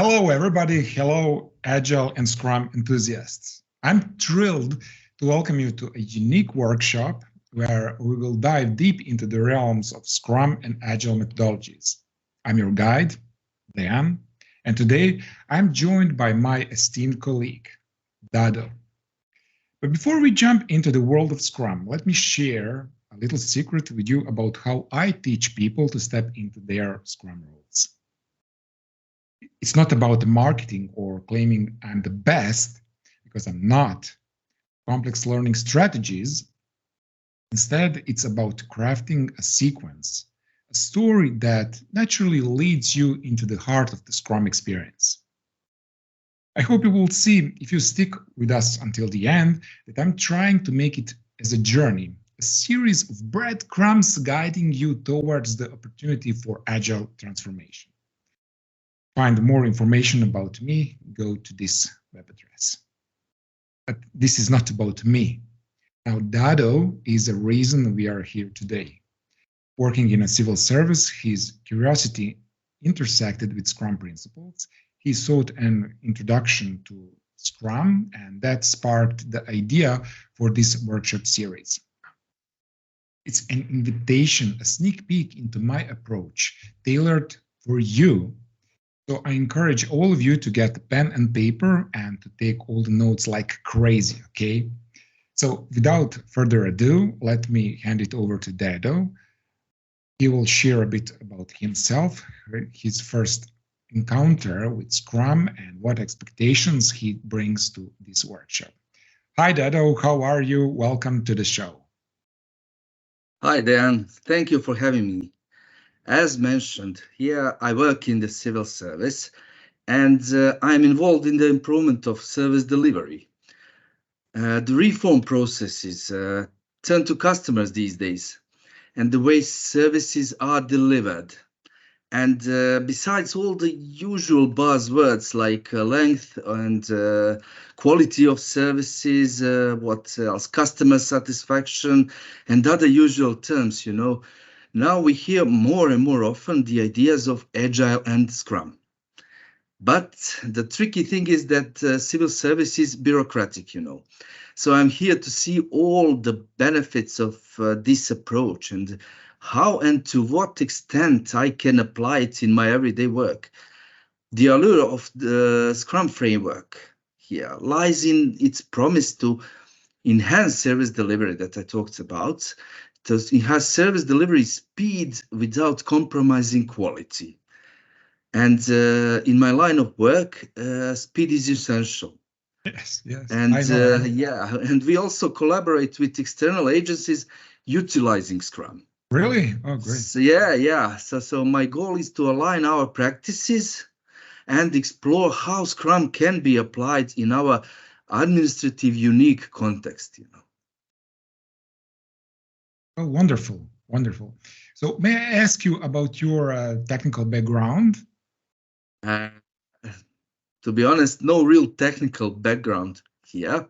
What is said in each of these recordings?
Hello, everybody. Hello, Agile and Scrum enthusiasts. I'm thrilled to welcome you to a unique workshop where we will dive deep into the realms of Scrum and Agile methodologies. I'm your guide, Dan, and today I'm joined by my esteemed colleague, Dado. But before we jump into the world of Scrum, let me share a little secret with you about how I teach people to step into their Scrum roles. It's not about marketing or claiming I'm the best, because I'm not. Complex learning strategies. Instead, it's about crafting a sequence, a story that naturally leads you into the heart of the Scrum experience. I hope you will see, if you stick with us until the end, that I'm trying to make it as a journey, a series of breadcrumbs guiding you towards the opportunity for agile transformation. Find more information about me, go to this web address. But this is not about me. Now, Dado is a reason we are here today. Working in a civil service, his curiosity intersected with Scrum principles. He sought an introduction to Scrum, and that sparked the idea for this workshop series. It's an invitation, a sneak peek into my approach, tailored for you. So I encourage all of you to get pen and paper and to take all the notes like crazy, okay? So without further ado, let me hand it over to Dado. He will share a bit about himself, his first encounter with Scrum, and what expectations he brings to this workshop. Hi, Dado, how are you? Welcome to the show. Hi, Dan. Thank you for having me. As mentioned, here I work in the civil service and I'm involved in the improvement of service delivery. The reform processes turn to customers these days and the way services are delivered. And besides all the usual buzzwords like length and quality of services, what else, customer satisfaction, and other usual terms, now we hear more and more often the ideas of Agile and Scrum. But the tricky thing is that civil service is bureaucratic, So I'm here to see all the benefits of this approach and how and to what extent I can apply it in my everyday work. The allure of the Scrum framework here lies in its promise to enhance service delivery that I talked about. It has service delivery speed without compromising quality. And in my line of work, speed is essential. Yes, And I know. and we also collaborate with external agencies utilizing Scrum. Really? Oh, great. So my goal is to align our practices and explore how Scrum can be applied in our administrative unique context, Oh, wonderful, wonderful. So may I ask you about your technical background? To be honest, no real technical background here.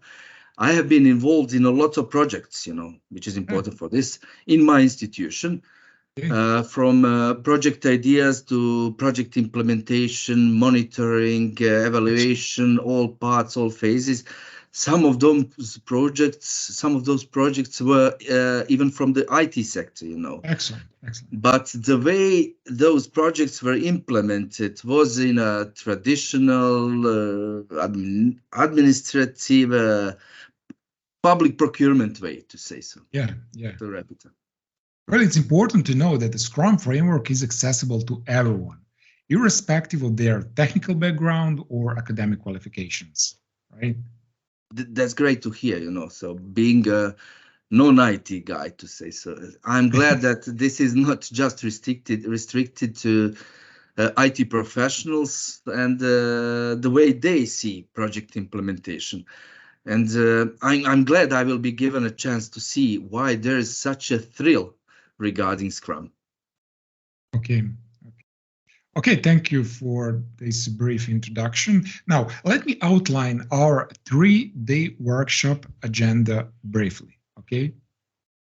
I have been involved in a lot of projects, which is important for this, in my institution. From project ideas to project implementation, monitoring, evaluation, all parts, all phases. Some of those projects were even from the IT sector, Excellent. But the way those projects were implemented was in a traditional administrative public procurement way, to say so. Yeah. To wrap it up. Well, it's important to know that the Scrum framework is accessible to everyone, irrespective of their technical background or academic qualifications, right? That's great to hear, So being a non-IT guy, to say so, I'm glad that this is not just restricted to IT professionals and the way they see project implementation. And I'm glad I will be given a chance to see why there is such a thrill regarding Scrum. Okay, thank you for this brief introduction. Now, let me outline our 3-day workshop agenda briefly, okay?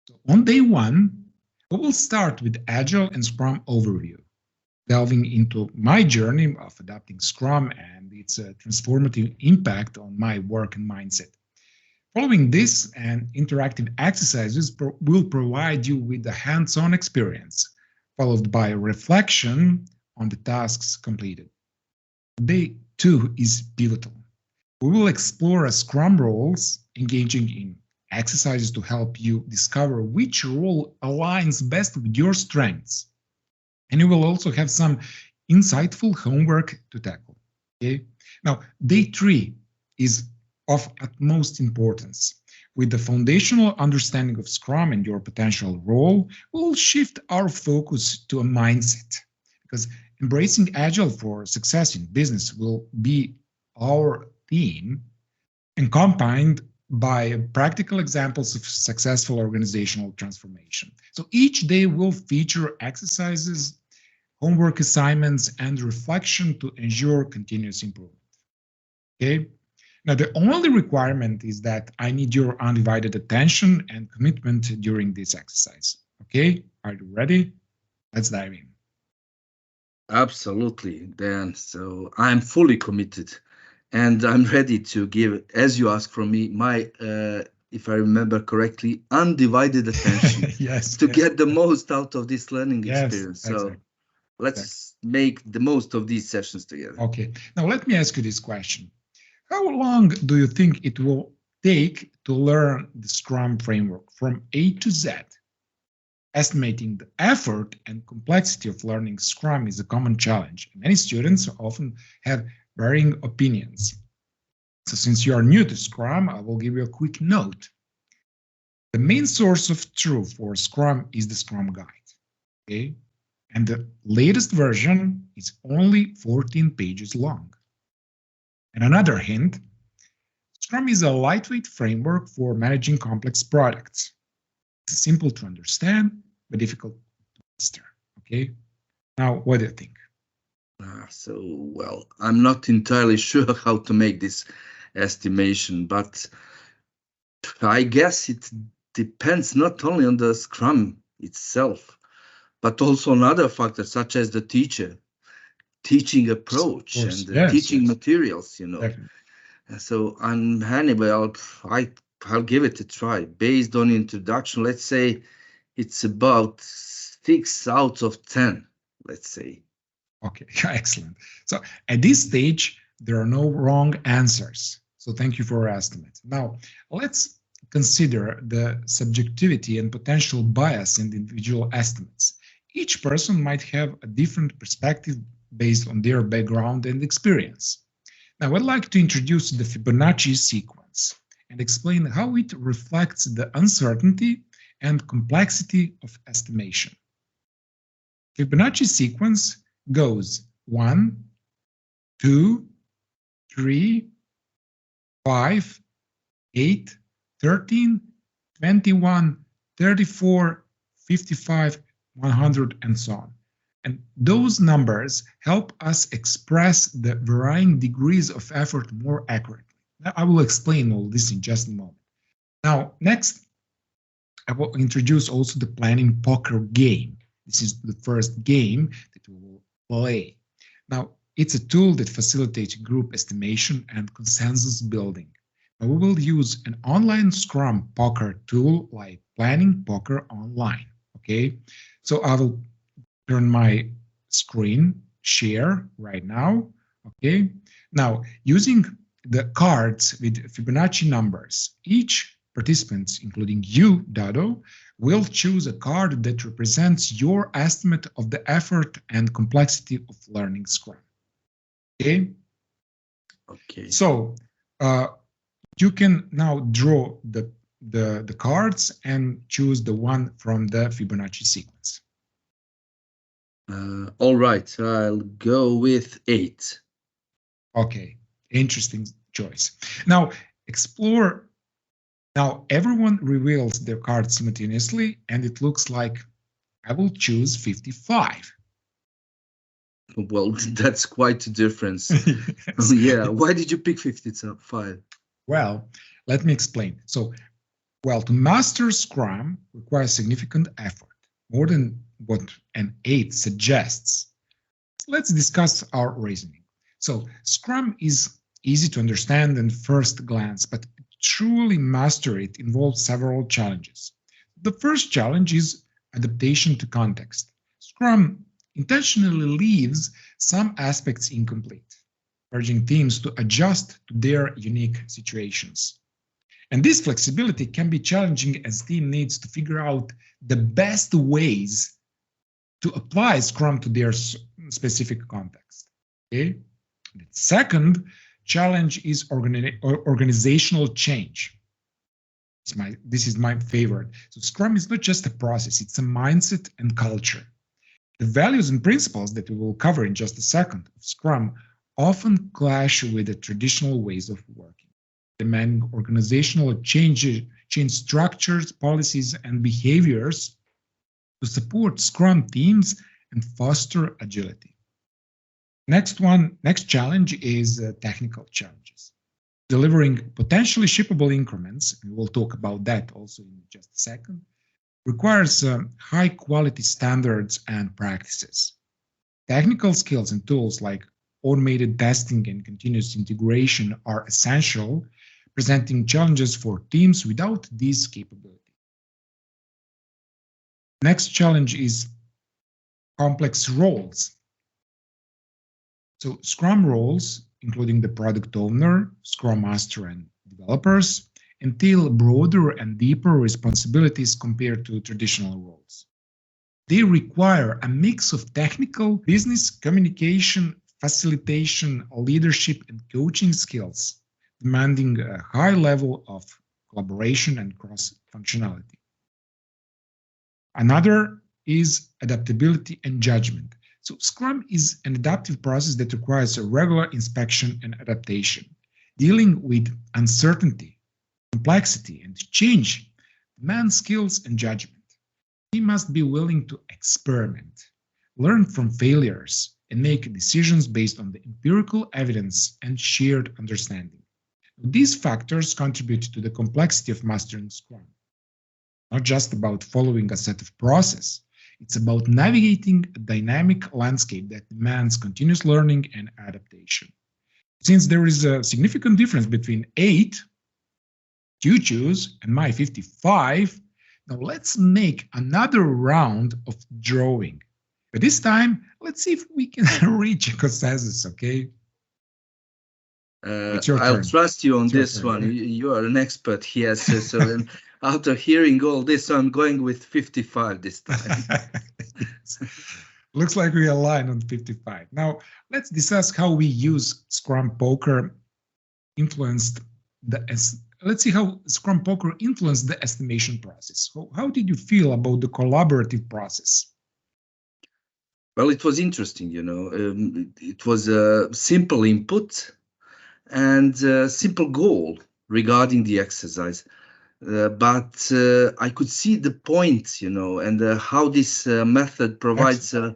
So on day 1, we will start with Agile and Scrum overview. delving into my journey of adopting Scrum and its transformative impact on my work and mindset. Following this and interactive exercises will provide you with a hands-on experience, followed by a reflection on the tasks completed. Day 2 is pivotal. We will explore Scrum roles, engaging in exercises to help you discover which role aligns best with your strengths. And you will also have some insightful homework to tackle. Okay? Now, day 3 is of utmost importance. With the foundational understanding of Scrum and your potential role, we'll shift our focus to a mindset, because embracing Agile for success in business will be our theme, and combined by practical examples of successful organizational transformation. So each day will feature exercises, homework assignments, and reflection to ensure continuous improvement. Okay? Now, the only requirement is that I need your undivided attention and commitment during this exercise. Okay? Are you ready? Let's dive in. Absolutely, Dan. So I'm fully committed and I'm ready to give, as you ask from me, my, if I remember correctly, undivided attention Yes, to yes, get the most out of this learning yes, experience. So exactly. let's make the most of these sessions together. Okay. Now, let me ask you this question. How long do you think it will take to learn the Scrum framework from A to Z? Estimating the effort and complexity of learning Scrum is a common challenge. Many students often have varying opinions. So since you are new to Scrum, I will give you a quick note. The main source of truth for Scrum is the Scrum Guide. Okay? And the latest version is only 14 pages long. And another hint, Scrum is a lightweight framework for managing complex products. It's simple to understand, but difficult to master. Okay? Now, what do you think? Well, I'm not entirely sure how to make this estimation, but I guess it depends not only on the Scrum itself, but also on other factors such as the teaching approach and the Yes, teaching yes. materials, Definitely. So on Hannibal, I'll give it a try. Based on introduction, let's say it's about 6 out of 10, let's say. Okay, excellent. So at this stage, there are no wrong answers. So thank you for your estimate. Now, let's consider the subjectivity and potential bias in the individual estimates. Each person might have a different perspective based on their background and experience. Now, I'd like to introduce the Fibonacci sequence and explain how it reflects the uncertainty and complexity of estimation. Fibonacci sequence goes 1, 2, 3, 5, 8, 13, 21, 34, 55, 100, and so on. And those numbers help us express the varying degrees of effort more accurately. Now, I will explain all this in just a moment. Now, next, I will introduce also the planning poker game. This is the first game that we will play. Now, it's a tool that facilitates group estimation and consensus building. Now, we will use an online Scrum poker tool like Planning Poker Online. Okay, so I will turn my screen share right now. Okay, now using the cards with Fibonacci numbers, each participant, including you, Dado, will choose a card that represents your estimate of the effort and complexity of learning Scrum. Okay? Okay. So you can now draw the cards and choose the one from the Fibonacci sequence. All right, I'll go with 8. Okay, interesting choice. Now explore. Now everyone reveals their card simultaneously, and it looks like I will choose 55. Well, that's quite a difference. Yes. Yeah, why did you pick 55? Well, let me explain. So, well, to master Scrum requires significant effort, more than what an 8 suggests. let's discuss our reasoning. So Scrum is easy to understand at first glance, but truly master it involves several challenges. The first challenge is adaptation to context. Scrum intentionally leaves some aspects incomplete, urging teams to adjust to their unique situations. And this flexibility can be challenging as team needs to figure out the best ways to apply Scrum to their specific context. Okay? The second challenge is organizational change. This is my favorite. So Scrum is not just a process, it's a mindset and culture. The values and principles that we will cover in just a second of Scrum often clash with the traditional ways of working, demanding organizational change structures, policies, and behaviors to support Scrum teams and foster agility. Next challenge is technical challenges. Delivering potentially shippable increments, and we'll talk about that also in just a second, requires high quality standards and practices. Technical skills and tools like automated testing and continuous integration are essential, presenting challenges for teams without these capabilities. Next challenge is complex roles. So Scrum roles, including the product owner, Scrum Master, and developers, entail broader and deeper responsibilities compared to traditional roles. They require a mix of technical, business, communication, facilitation, leadership, and coaching skills, demanding a high level of collaboration and cross-functionality. Another is adaptability and judgment. So Scrum is an adaptive process that requires a regular inspection and adaptation. Dealing with uncertainty, complexity, and change demands skills and judgment. He must be willing to experiment, learn from failures, and make decisions based on the empirical evidence and shared understanding. These factors contribute to the complexity of mastering Scrum. Not just about following a set of processes, it's about navigating a dynamic landscape that demands continuous learning and adaptation. Since there is a significant difference between 8 you choose and my 55, now let's make another round of drawing. But this time, let's see if we can reach a consensus, okay? I'll trust you on this one. You are an expert here. So after hearing all this, I'm going with 55 this time. Looks like we align on 55. Now, let's discuss how we use Scrum Poker influenced let's see how Scrum Poker influenced the estimation process. How did you feel about the collaborative process? Well, it was interesting, it was a simple input and a simple goal regarding the exercise. But I could see the point, and how this method provides a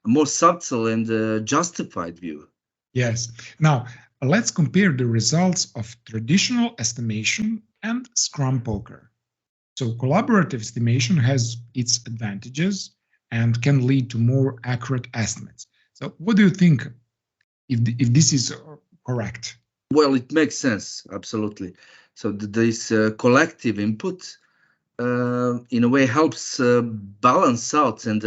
more subtle and justified view. Yes. Now, let's compare the results of traditional estimation and Scrum Poker. So collaborative estimation has its advantages and can lead to more accurate estimates. So what do you think if this is correct? Well, it makes sense, absolutely. So this collective input, in a way, helps balance out and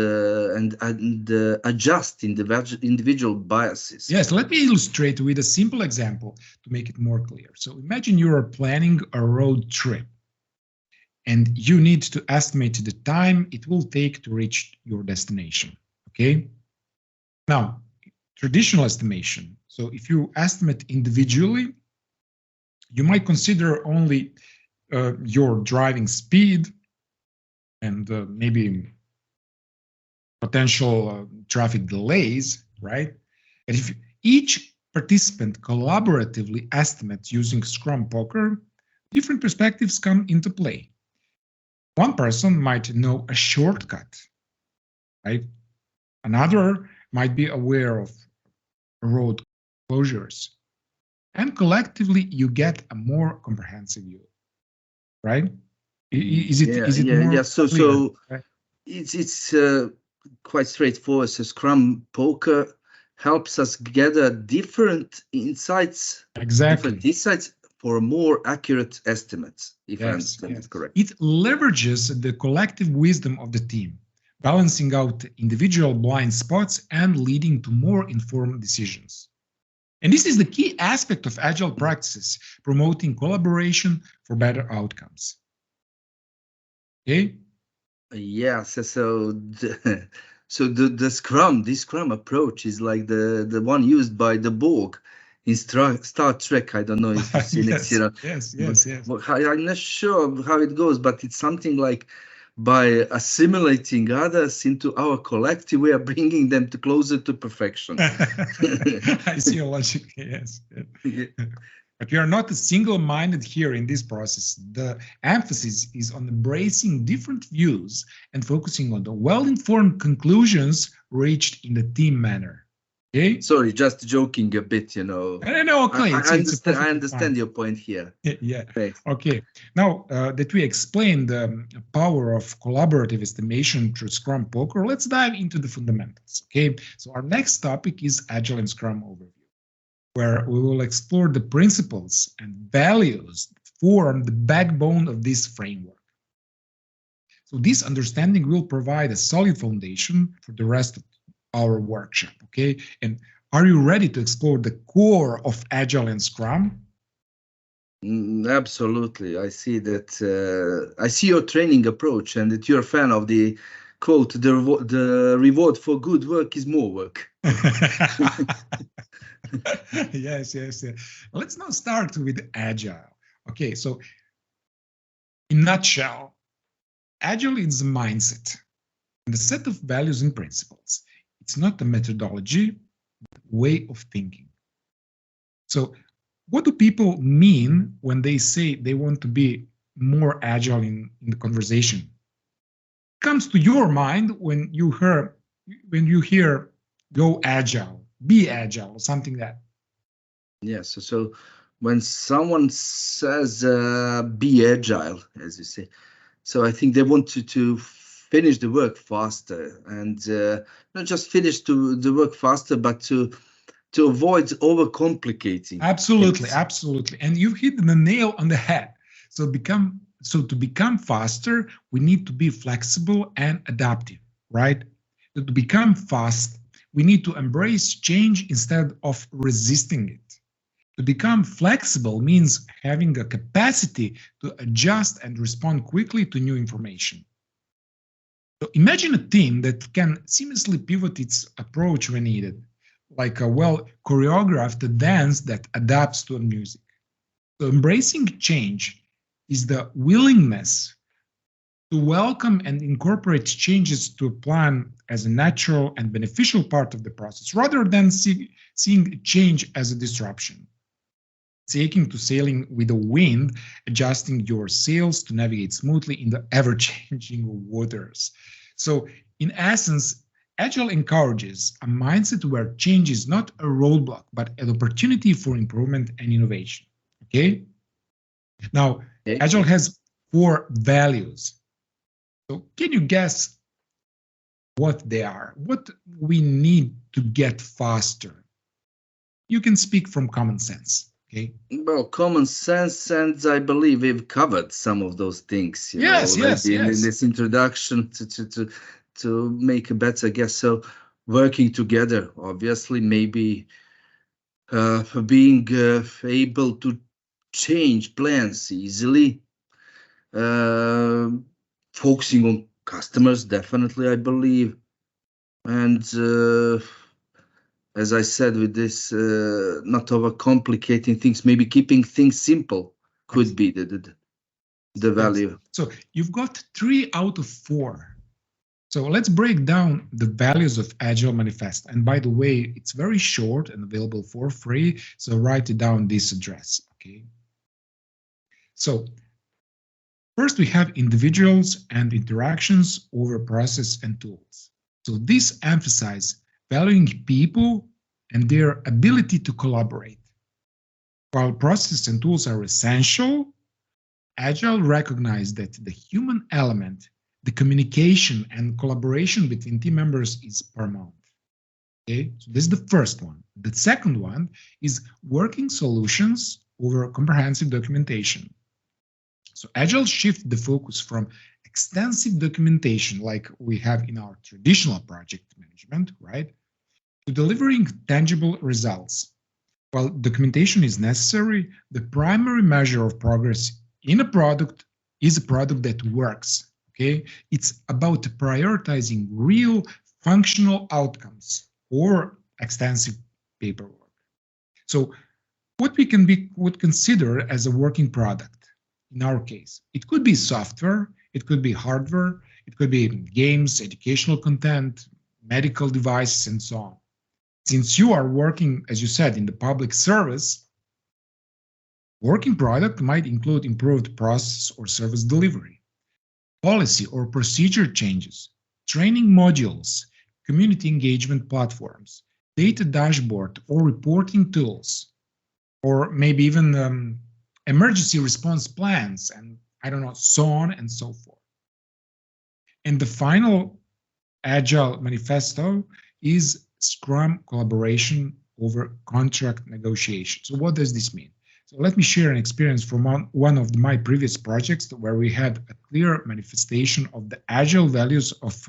adjust individual biases. Yes, let me illustrate with a simple example to make it more clear. So imagine you are planning a road trip, and you need to estimate the time it will take to reach your destination. Okay. Now, traditional estimation. So if you estimate individually, you might consider only your driving speed and maybe potential traffic delays, right? And if each participant collaboratively estimates using Scrum Poker, different perspectives come into play. One person might know a shortcut, right? Another might be aware of road closures. And collectively, you get a more comprehensive view, right? Is it more? Yeah. So it's quite straightforward. So Scrum Poker helps us gather different insights, Exactly. different insights for more accurate estimates, if I Yes, understand yes. it correct. It leverages the collective wisdom of the team, balancing out individual blind spots and leading to more informed decisions. And this is the key aspect of Agile practices, promoting collaboration for better outcomes. Okay? Yes, so the Scrum approach is like the one used by the Borg in Star Trek. I don't know if you've seen it, you know. Yes. I'm not sure how it goes, but it's something like by assimilating others into our collective, we are bringing them closer to perfection. I see your logic, yes. But we are not single-minded here in this process. The emphasis is on embracing different views and focusing on the well-informed conclusions reached in the team manner. Okay? Sorry, just joking a bit, you know. No, okay. I understand your point here. Yeah. Thanks. Okay. Now that we explained the power of collaborative estimation through Scrum Poker, let's dive into the fundamentals. Okay. So our next topic is Agile and Scrum overview, where we will explore the principles and values that form the backbone of this framework. So this understanding will provide a solid foundation for the rest of our workshop. Okay. And are you ready to explore the core of Agile and Scrum? Absolutely. I see that. I see your training approach and that you're a fan of the quote, the reward for good work is more work. Yes. Let's now start with Agile. Okay, so in a nutshell, Agile is a mindset and a set of values and principles. It's not a methodology, but a way of thinking. So what do people mean when they say they want to be more agile in the conversation? It comes to your mind when you hear go agile, be agile, or something like that. Yes. So when someone says be agile, as you say, so I think they want to finish the work faster and not just finish the work faster, but to avoid overcomplicating. Absolutely. And you've hit the nail on the head. So to become faster, we need to be flexible and adaptive, right? To become fast, we need to embrace change instead of resisting it. To become flexible means having a capacity to adjust and respond quickly to new information. So imagine a team that can seamlessly pivot its approach when needed, like a well-choreographed dance that adapts to the music. So embracing change is the willingness to welcome and incorporate changes to a plan as a natural and beneficial part of the process, rather than seeing change as a disruption. Taking to sailing with the wind, adjusting your sails to navigate smoothly in the ever-changing waters. So, in essence, Agile encourages a mindset where change is not a roadblock, but an opportunity for improvement and innovation. Okay? Now, Agile has 4 values. So, can you guess what they are? What we need to get faster? You can speak from common sense. Okay. Well, common sense, and I believe we've covered some of those things, Yes. in this introduction to make a better guess. So, working together, obviously, maybe being able to change plans easily, focusing on customers, definitely, I believe, and as I said, with this, not overcomplicating things, maybe keeping things simple could be the value. So you've got 3 out of 4. So let's break down the values of Agile Manifest. And by the way, it's very short and available for free. So write it down this address. Okay. So first we have individuals and interactions over process and tools. So this emphasizes valuing people and their ability to collaborate. While process and tools are essential, Agile recognizes that the human element, the communication and collaboration between team members is paramount. Okay, so this is the first one. The second one is working solutions over comprehensive documentation. So Agile shifts the focus from extensive documentation like we have in our traditional project management, right, to delivering tangible results. While documentation is necessary, the primary measure of progress in a product is a product that works. Okay, it's about prioritizing real functional outcomes or extensive paperwork. So what would consider as a working product in our case, it could be software, it could be hardware, it could be games, educational content, medical devices, and so on. Since you are working, as you said, in the public service, working product might include improved process or service delivery, policy or procedure changes, training modules, community engagement platforms, data dashboard or reporting tools, or maybe even emergency response plans, and I don't know, so on and so forth. And the final Agile manifesto is Scrum collaboration over contract negotiation. So what does this mean? So let me share an experience from one of my previous projects where we had a clear manifestation of the Agile values of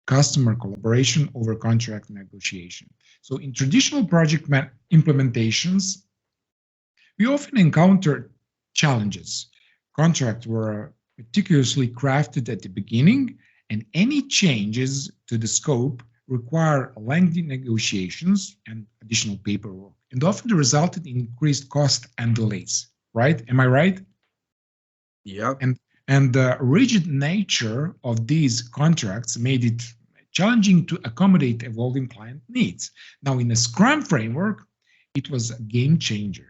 customer collaboration over contract negotiation. So in traditional project implementations, we often encounter challenges. Contracts were meticulously crafted at the beginning, and any changes to the scope require lengthy negotiations and additional paperwork, and often resulted in increased cost and delays, right? Am I right? Yeah. And the rigid nature of these contracts made it challenging to accommodate evolving client needs. Now, in a Scrum framework, it was a game changer.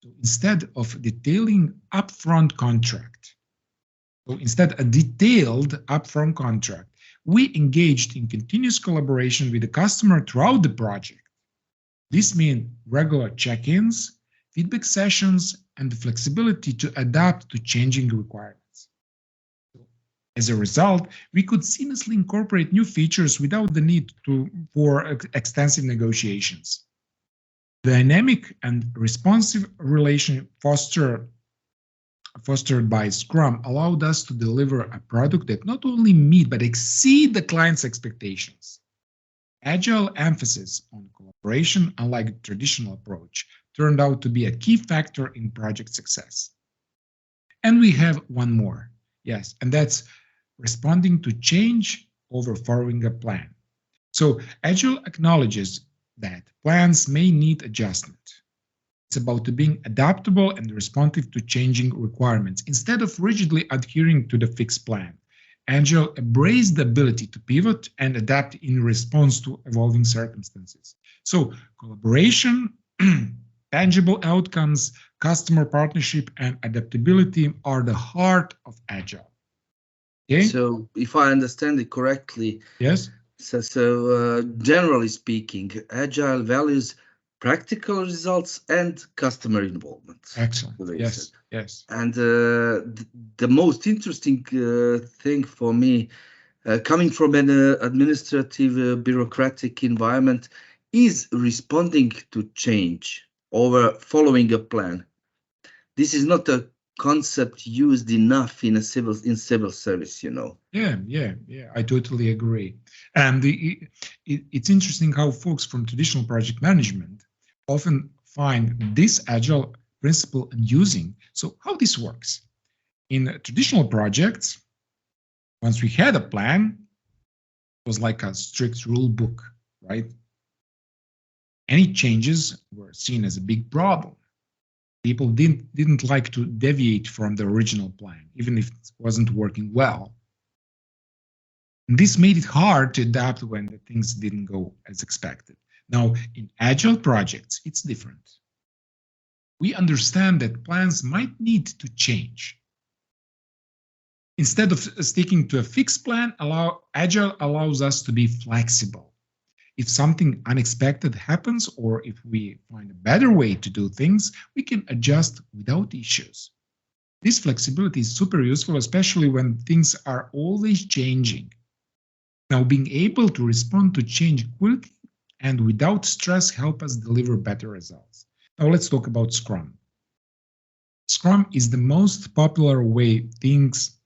So instead of detailing upfront contract, so instead a detailed upfront contract, we engaged in continuous collaboration with the customer throughout the project. This means regular check-ins, feedback sessions, and the flexibility to adapt to changing requirements. As a result, we could seamlessly incorporate new features without the need for extensive negotiations. The dynamic and responsive relation fostered by Scrum allowed us to deliver a product that not only meet but exceed the client's expectations. Agile emphasis on collaboration, unlike the traditional approach, turned out to be a key factor in project success. And we have one more, yes, and that's responding to change over following a plan. So Agile acknowledges that plans may need adjustment. It's about being adaptable and responsive to changing requirements instead of rigidly adhering to the fixed plan. Agile embraced the ability to pivot and adapt in response to evolving circumstances. So collaboration, tangible outcomes, customer partnership, and adaptability are the heart of Agile. Okay? So if I understand it correctly, yes. So generally speaking, Agile values practical results and customer involvement. Excellent. Yes. Yes. And the most interesting thing for me, coming from an administrative bureaucratic environment, is responding to change over following a plan. This is not a concept used enough in civil service, you know. Yeah, I totally agree. And it's interesting how folks from traditional project management often find this Agile principle amusing. So how this works? In traditional projects, once we had a plan, it was like a strict rule book, right? Any changes were seen as a big problem. People didn't like to deviate from the original plan, even if it wasn't working well. And this made it hard to adapt when the things didn't go as expected. Now, in Agile projects, it's different. We understand that plans might need to change. Instead of sticking to a fixed plan, Agile allows us to be flexible. If something unexpected happens, or if we find a better way to do things, we can adjust without issues. This flexibility is super useful, especially when things are always changing. Now, being able to respond to change and without stress help us deliver better results. Now let's talk about Scrum. Scrum is the most popular way things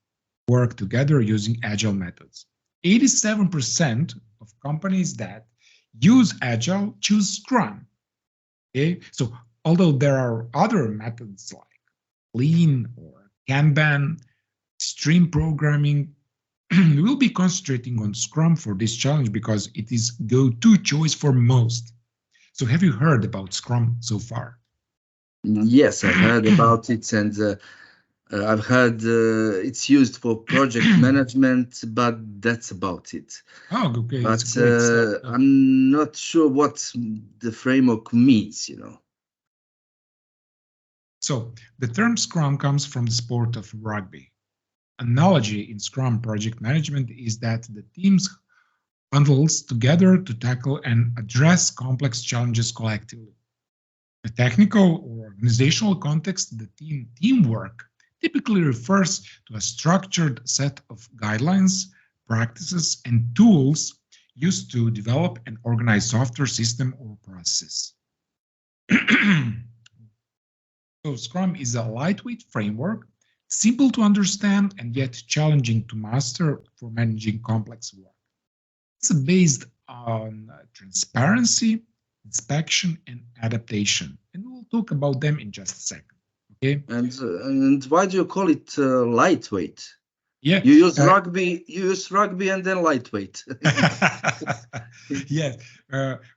work together using Agile methods. 87% of companies that use Agile choose Scrum. Okay, so although there are other methods like Lean or Kanban, stream programming, we will be concentrating on Scrum for this challenge because it is go-to choice for most. So have you heard about Scrum so far? Yes, I've heard about it, and I've heard it's used for project management, but that's about it. Oh, okay, But it's great stuff. I'm not sure what the framework means, So the term Scrum comes from the sport of rugby. Analogy in Scrum project management is that the teams bundles together to tackle and address complex challenges collectively. In a technical or organizational context, the teamwork typically refers to a structured set of guidelines, practices, and tools used to develop and organize software system or process. So Scrum is a lightweight framework, simple to understand and yet challenging to master for managing complex work. It's based on transparency, inspection, and adaptation. And we'll talk about them in just a second. Okay. And why do you call it lightweight? Yeah. You use rugby and then lightweight. Yes.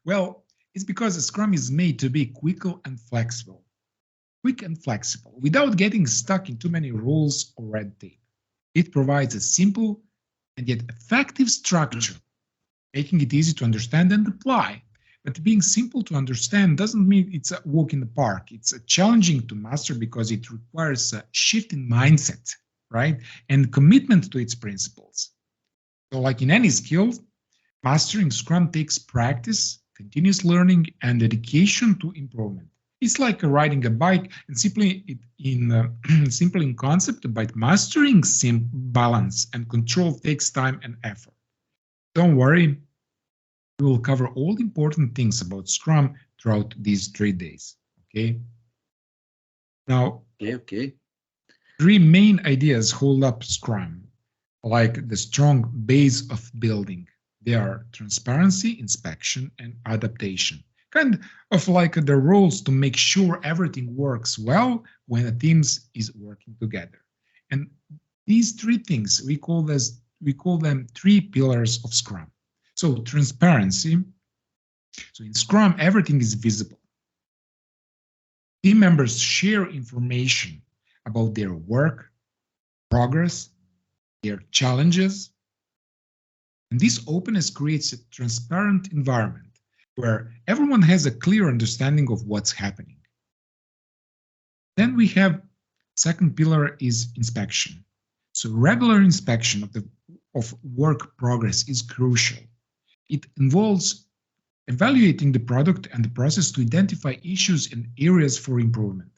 Well, it's because Scrum is made to be quick and flexible. Quick and flexible, without getting stuck in too many rules or red tape. It provides a simple and yet effective structure, making it easy to understand and apply. But being simple to understand doesn't mean it's a walk in the park. It's challenging to master because it requires a shift in mindset, right? And commitment to its principles. So like in any skill, mastering Scrum takes practice, continuous learning, and dedication to improvement. It's like riding a bike, and simply in concept, but mastering balance and control takes time and effort. Don't worry, we will cover all the important things about Scrum throughout these 3 days. Okay. Now, okay. 3 main ideas hold up Scrum, like the strong base of building. They are transparency, inspection, and adaptation. Kind of like the rules to make sure everything works well when a team is working together. And these 3 things, we call them 3 pillars of Scrum. So transparency. So in Scrum, everything is visible. Team members share information about their work, progress, their challenges. And this openness creates a transparent environment where everyone has a clear understanding of what's happening. Then we have second pillar is inspection. So regular inspection of work progress is crucial. It involves evaluating the product and the process to identify issues and areas for improvement.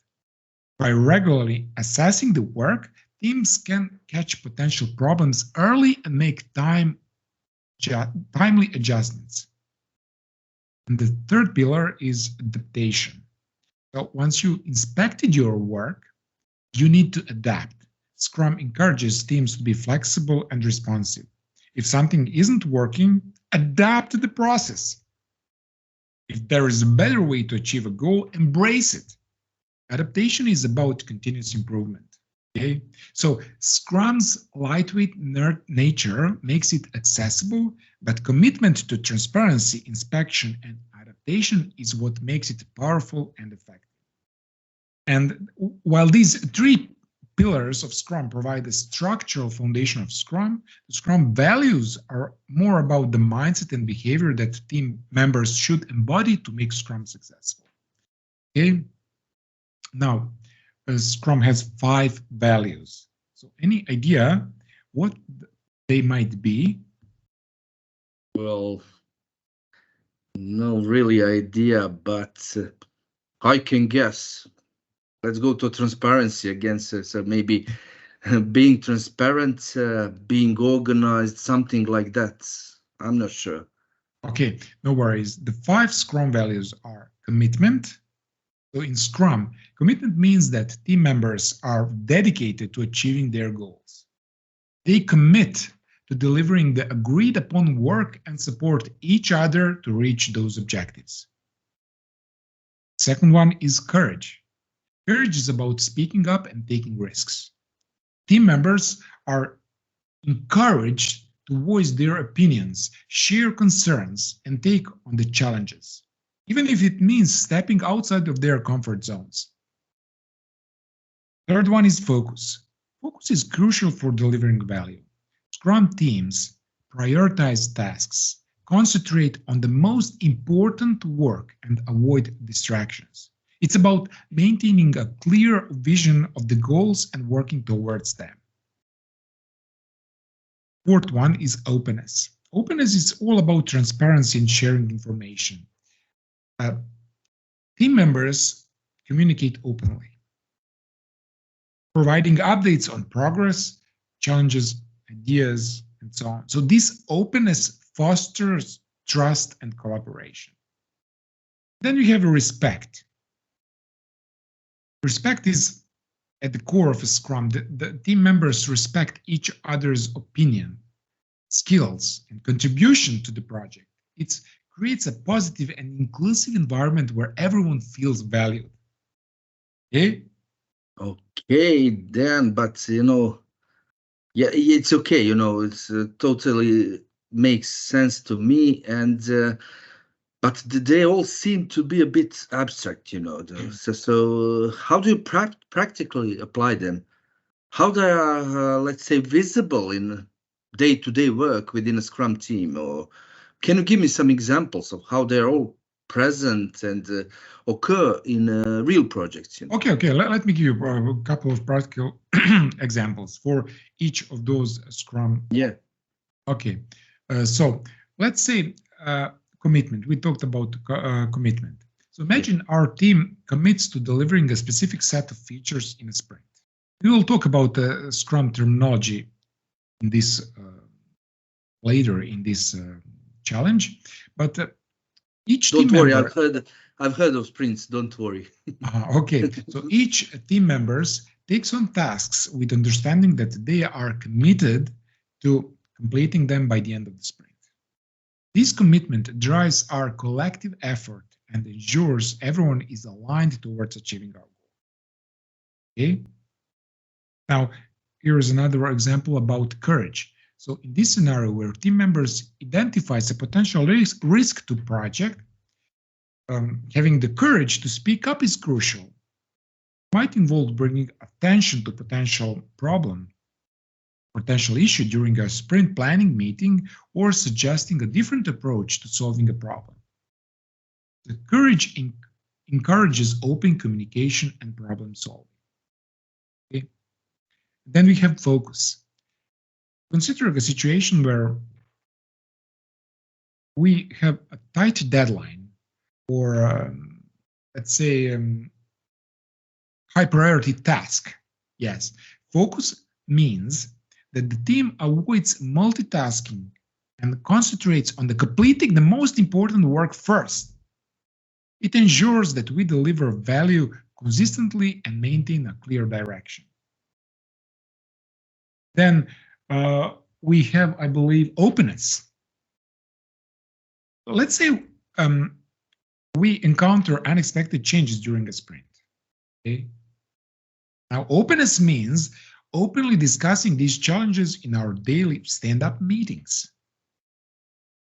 By regularly assessing the work, teams can catch potential problems early and make timely adjustments. And the third pillar is adaptation. So once you inspected your work, you need to adapt. Scrum encourages teams to be flexible and responsive. If something isn't working, adapt the process. If there is a better way to achieve a goal, embrace it. Adaptation is about continuous improvement. Okay? So Scrum's lightweight nature makes it accessible, but commitment to transparency, inspection, and adaptation is what makes it powerful and effective. And while these 3 pillars of Scrum provide the structural foundation of Scrum, the Scrum values are more about the mindset and behavior that team members should embody to make Scrum successful. Okay? Now, Scrum has 5 values. So any idea what they might be? Well, no really idea, but I can guess. Let's go to transparency again. So maybe being transparent, being organized, something like that. I'm not sure. Okay, no worries. The 5 Scrum values are commitment. So in Scrum, commitment means that team members are dedicated to achieving their goals. They commit to delivering the agreed upon work and support each other to reach those objectives. Second one is courage. Courage is about speaking up and taking risks. Team members are encouraged to voice their opinions, share concerns, and take on the challenges, even if it means stepping outside of their comfort zones. Third one is focus. Focus is crucial for delivering value. Scrum teams prioritize tasks, concentrate on the most important work, and avoid distractions. It's about maintaining a clear vision of the goals and working towards them. Fourth one is openness. Openness is all about transparency and sharing information. Team members communicate openly, providing updates on progress, challenges, ideas, and so on. So this openness fosters trust and collaboration. Then you have respect. Respect is at the core of a Scrum. The team members respect each other's opinion, skills, and contribution to the project. It creates a positive and inclusive environment where everyone feels valued. Okay? Okay, Dan, but yeah, it's okay. It's totally makes sense to me, and but they all seem to be a bit abstract. So how do you practically apply them? How they are, let's say, visible in day-to-day work within a Scrum team, or can you give me some examples of how they're all present and occur in real projects? Okay. Let me give you a couple of practical examples for each of those Scrum. Yeah. Okay. So let's say commitment. We talked about commitment. So imagine our team commits to delivering a specific set of features in a sprint. We will talk about Scrum terminology in this later in this challenge, but each Don't team worry, member. I've heard of sprints. Don't worry. Okay, so each team members takes on tasks with understanding that they are committed to completing them by the end of the sprint. This commitment drives our collective effort and ensures everyone is aligned towards achieving our goal. Okay. Now, here is another example about courage. So in this scenario where team members identifies a potential risk to project, having the courage to speak up is crucial. It might involve bringing attention to potential problem, potential issue during a sprint planning meeting, or suggesting a different approach to solving a problem. The courage encourages open communication and problem solving. Okay? Then we have focus. Consider a situation where we have a tight deadline or let's say high priority task. Yes, focus means that the team avoids multitasking and concentrates on completing the most important work first. It ensures that we deliver value consistently and maintain a clear direction. Then we have, I believe, openness. Let's say we encounter unexpected changes during a sprint. Okay? Now, openness means openly discussing these challenges in our daily stand-up meetings.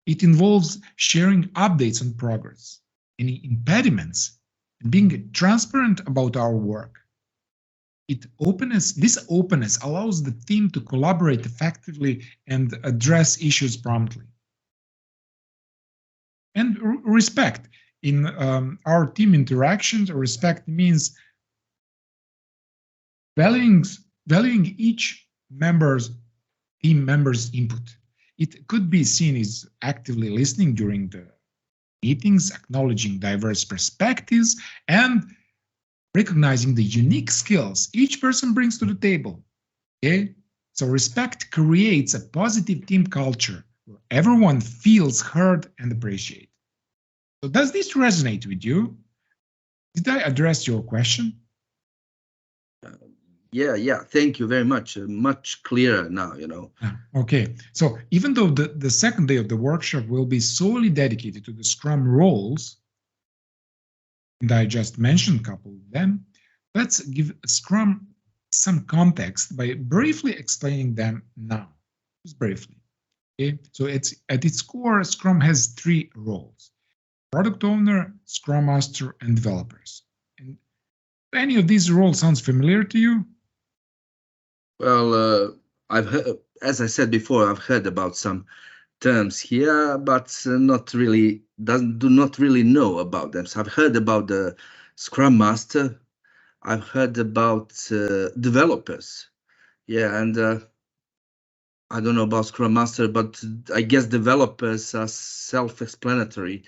It involves sharing updates on progress, any impediments, and being transparent about our work. This openness allows the team to collaborate effectively and address issues promptly. And respect. In our team interactions, respect means valuing each team member's input. It could be seen as actively listening during the meetings, acknowledging diverse perspectives, and recognizing the unique skills each person brings to the table. Okay? So respect creates a positive team culture where everyone feels heard and appreciated. So does this resonate with you? Did I address your question? Yeah. Thank you very much. Much clearer now, Okay, so even though the second day of the workshop will be solely dedicated to the Scrum roles, and I just mentioned a couple of them, let's give Scrum some context by briefly explaining them now, just briefly. Okay, so it's at its core, Scrum has three roles: product owner, Scrum Master, and developers. And any of these roles sounds familiar to you? Well, I've heard, as I said before, I've heard about some terms here, but do not really know about them. So I've heard about the Scrum Master. I've heard about developers. Yeah, and I don't know about Scrum Master, but I guess developers are self-explanatory.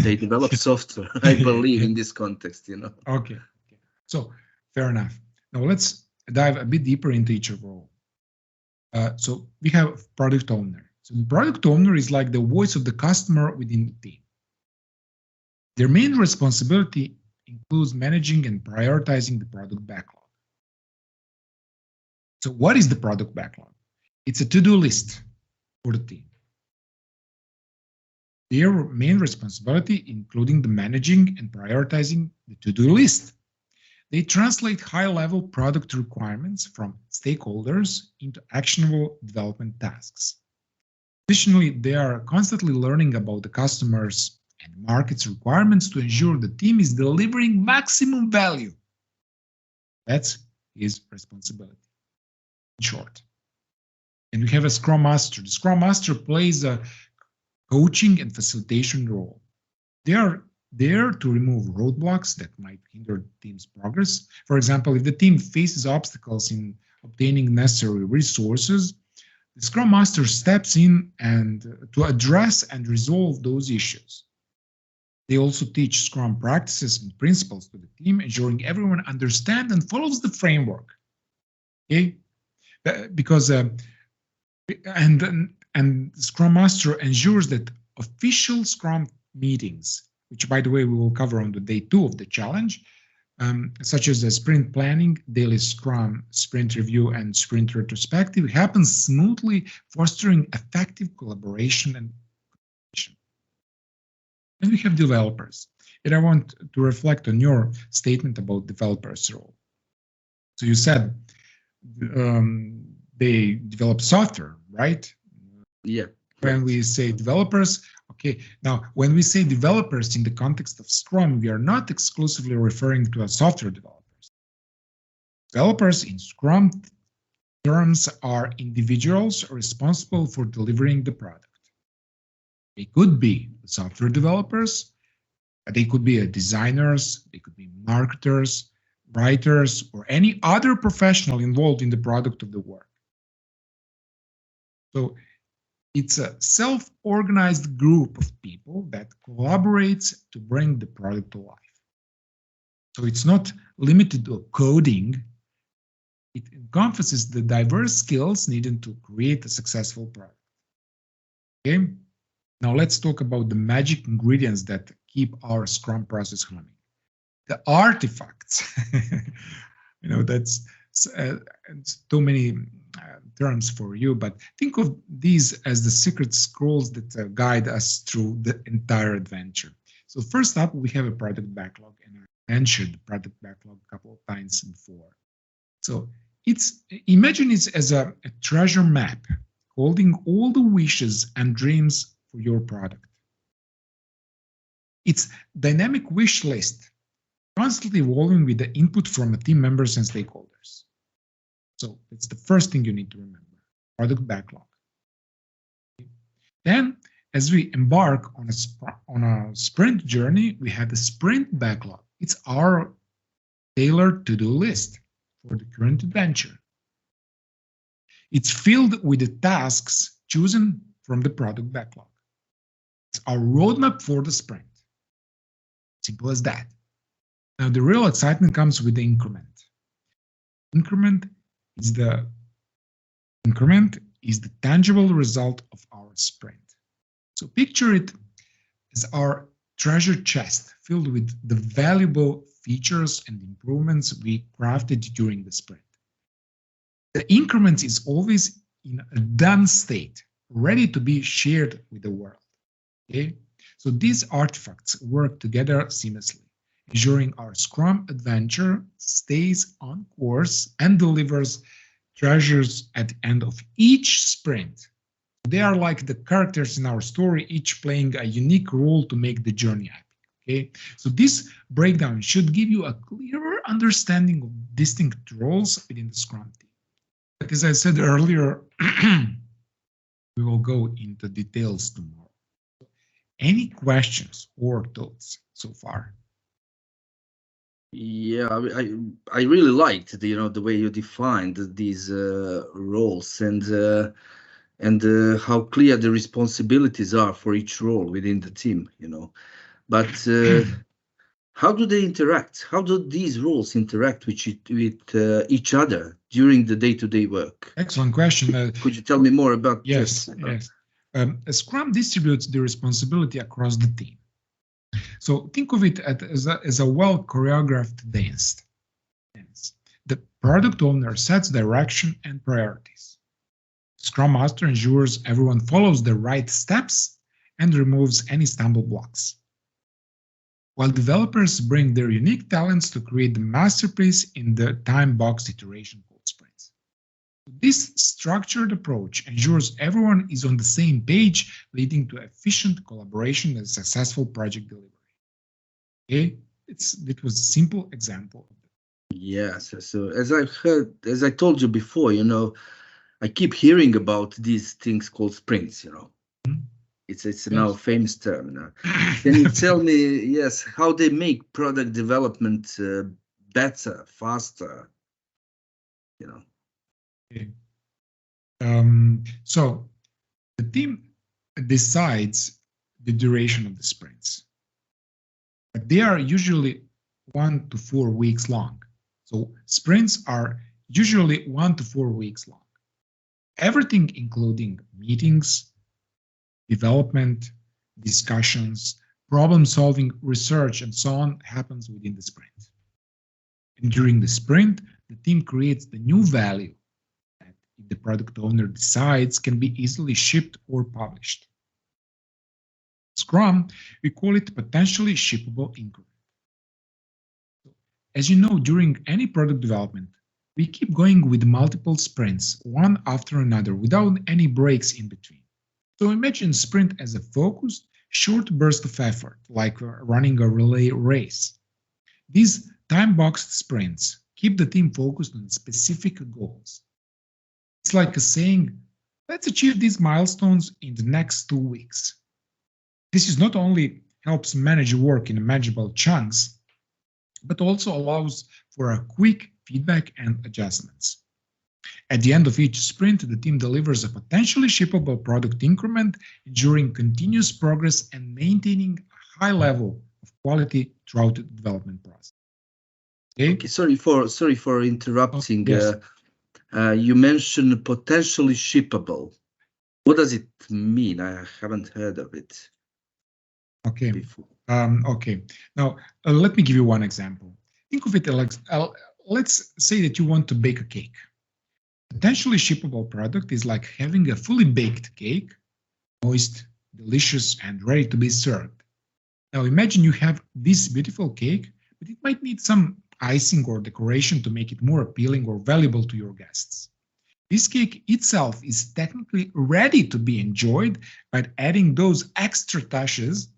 They develop software, I believe, in this context, Okay, so fair enough. Now let's dive a bit deeper into each role. So we have product owner. So the product owner is like the voice of the customer within the team. Their main responsibility includes managing and prioritizing the product backlog. So what is the product backlog? It's a to-do list for the team. Their main responsibility including the managing and prioritizing the to-do list. They translate high-level product requirements from stakeholders into actionable development tasks. Additionally, they are constantly learning about the customers' and market's requirements to ensure the team is delivering maximum value. That's his responsibility, in short. And we have a Scrum Master. The Scrum Master plays a coaching and facilitation role. They are there to remove roadblocks that might hinder the team's progress. For example, if the team faces obstacles in obtaining necessary resources, the Scrum Master steps in and to address and resolve those issues. They also teach Scrum practices and principles to the team, ensuring everyone understands and follows the framework. Okay, because and Scrum Master ensures that official Scrum meetings, which by the way we will cover on the day 2 of the challenge, such as the sprint planning, daily Scrum, sprint review, and sprint retrospective, happens smoothly, fostering effective collaboration and communication. And we have developers. And I want to reflect on your statement about developers' role. So you said they develop software, right? Yeah. When we say developers, okay, now when we say developers in the context of Scrum, we are not exclusively referring to software developers. Developers in Scrum terms are individuals responsible for delivering the product. They could be software developers, they could be designers, they could be marketers, writers, or any other professional involved in the product of the work. So it's a self-organized group of people that collaborates to bring the product to life. So it's not limited to coding. It encompasses the diverse skills needed to create a successful product. Okay, now let's talk about the magic ingredients that keep our Scrum process humming. The artifacts. That's too many terms for you, but think of these as the secret scrolls that guide us through the entire adventure. So first up, we have a product backlog, and I mentioned the product backlog a couple of times before. So imagine it as a treasure map holding all the wishes and dreams for your product. It's dynamic wish list, constantly evolving with the input from the team members and stakeholders. So that's the first thing you need to remember, product backlog. Then, as we embark on a sprint journey, we have the sprint backlog. It's our tailored to-do list for the current adventure. It's filled with the tasks chosen from the product backlog. It's our roadmap for the sprint. Simple as that. Now, the real excitement comes with the increment. Increment is the tangible result of our sprint. So picture it as our treasure chest filled with the valuable features and improvements we crafted during the sprint. The increment is always in a done state, ready to be shared with the world. Okay? So these artifacts work together seamlessly, ensuring our Scrum adventure stays on course and delivers treasures at the end of each sprint. They are like the characters in our story, each playing a unique role to make the journey epic. Okay, so this breakdown should give you a clearer understanding of distinct roles within the Scrum team. But as I said earlier, we will go into details tomorrow. Any questions or thoughts so far? Yeah, I really liked the way you defined these roles and how clear the responsibilities are for each role within the team. But how do they interact? How do these roles interact with each other during the day-to-day work? Excellent question. Could you tell me more about Yes, this? yes. Scrum distributes the responsibility across the team. So think of it as a well-choreographed dance. The product owner sets direction and priorities. Scrum Master ensures everyone follows the right steps and removes any stumble blocks, while developers bring their unique talents to create the masterpiece in the time-boxed iteration called sprints. This structured approach ensures everyone is on the same page, leading to efficient collaboration and successful project delivery. Okay, it was a simple example. Yes, so as I told you before, I keep hearing about these things called sprints. It's now a famous term. Can you tell me, yes, how they make product development better, faster? Okay. So the team decides the duration of the sprints. But they are usually 1 to 4 weeks long. So sprints are usually 1 to 4 weeks long. Everything including meetings, development, discussions, problem solving, research, and so on happens within the sprint. And during the sprint, the team creates the new value that, if the product owner decides, can be easily shipped or published. Scrum, we call it potentially shippable increment. As you know, during any product development, we keep going with multiple sprints, one after another, without any breaks in between. So imagine sprint as a focused, short burst of effort, like running a relay race. These time-boxed sprints keep the team focused on specific goals. It's like a saying, let's achieve these milestones in the next 2 weeks. This is not only helps manage work in manageable chunks, but also allows for a quick feedback and adjustments. At the end of each sprint, the team delivers a potentially shippable product increment, ensuring continuous progress and maintaining a high level of quality throughout the development process. Okay, sorry for interrupting. Yes. You mentioned potentially shippable. What does it mean? I haven't heard of it. Okay. Before. Okay. Now, let me give you one example. Think of it like, let's say that you want to bake a cake. Potentially shippable product is like having a fully baked cake, moist, delicious, and ready to be served. Now, imagine you have this beautiful cake, but it might need some icing or decoration to make it more appealing or valuable to your guests. This cake itself is technically ready to be enjoyed, but adding those extra touches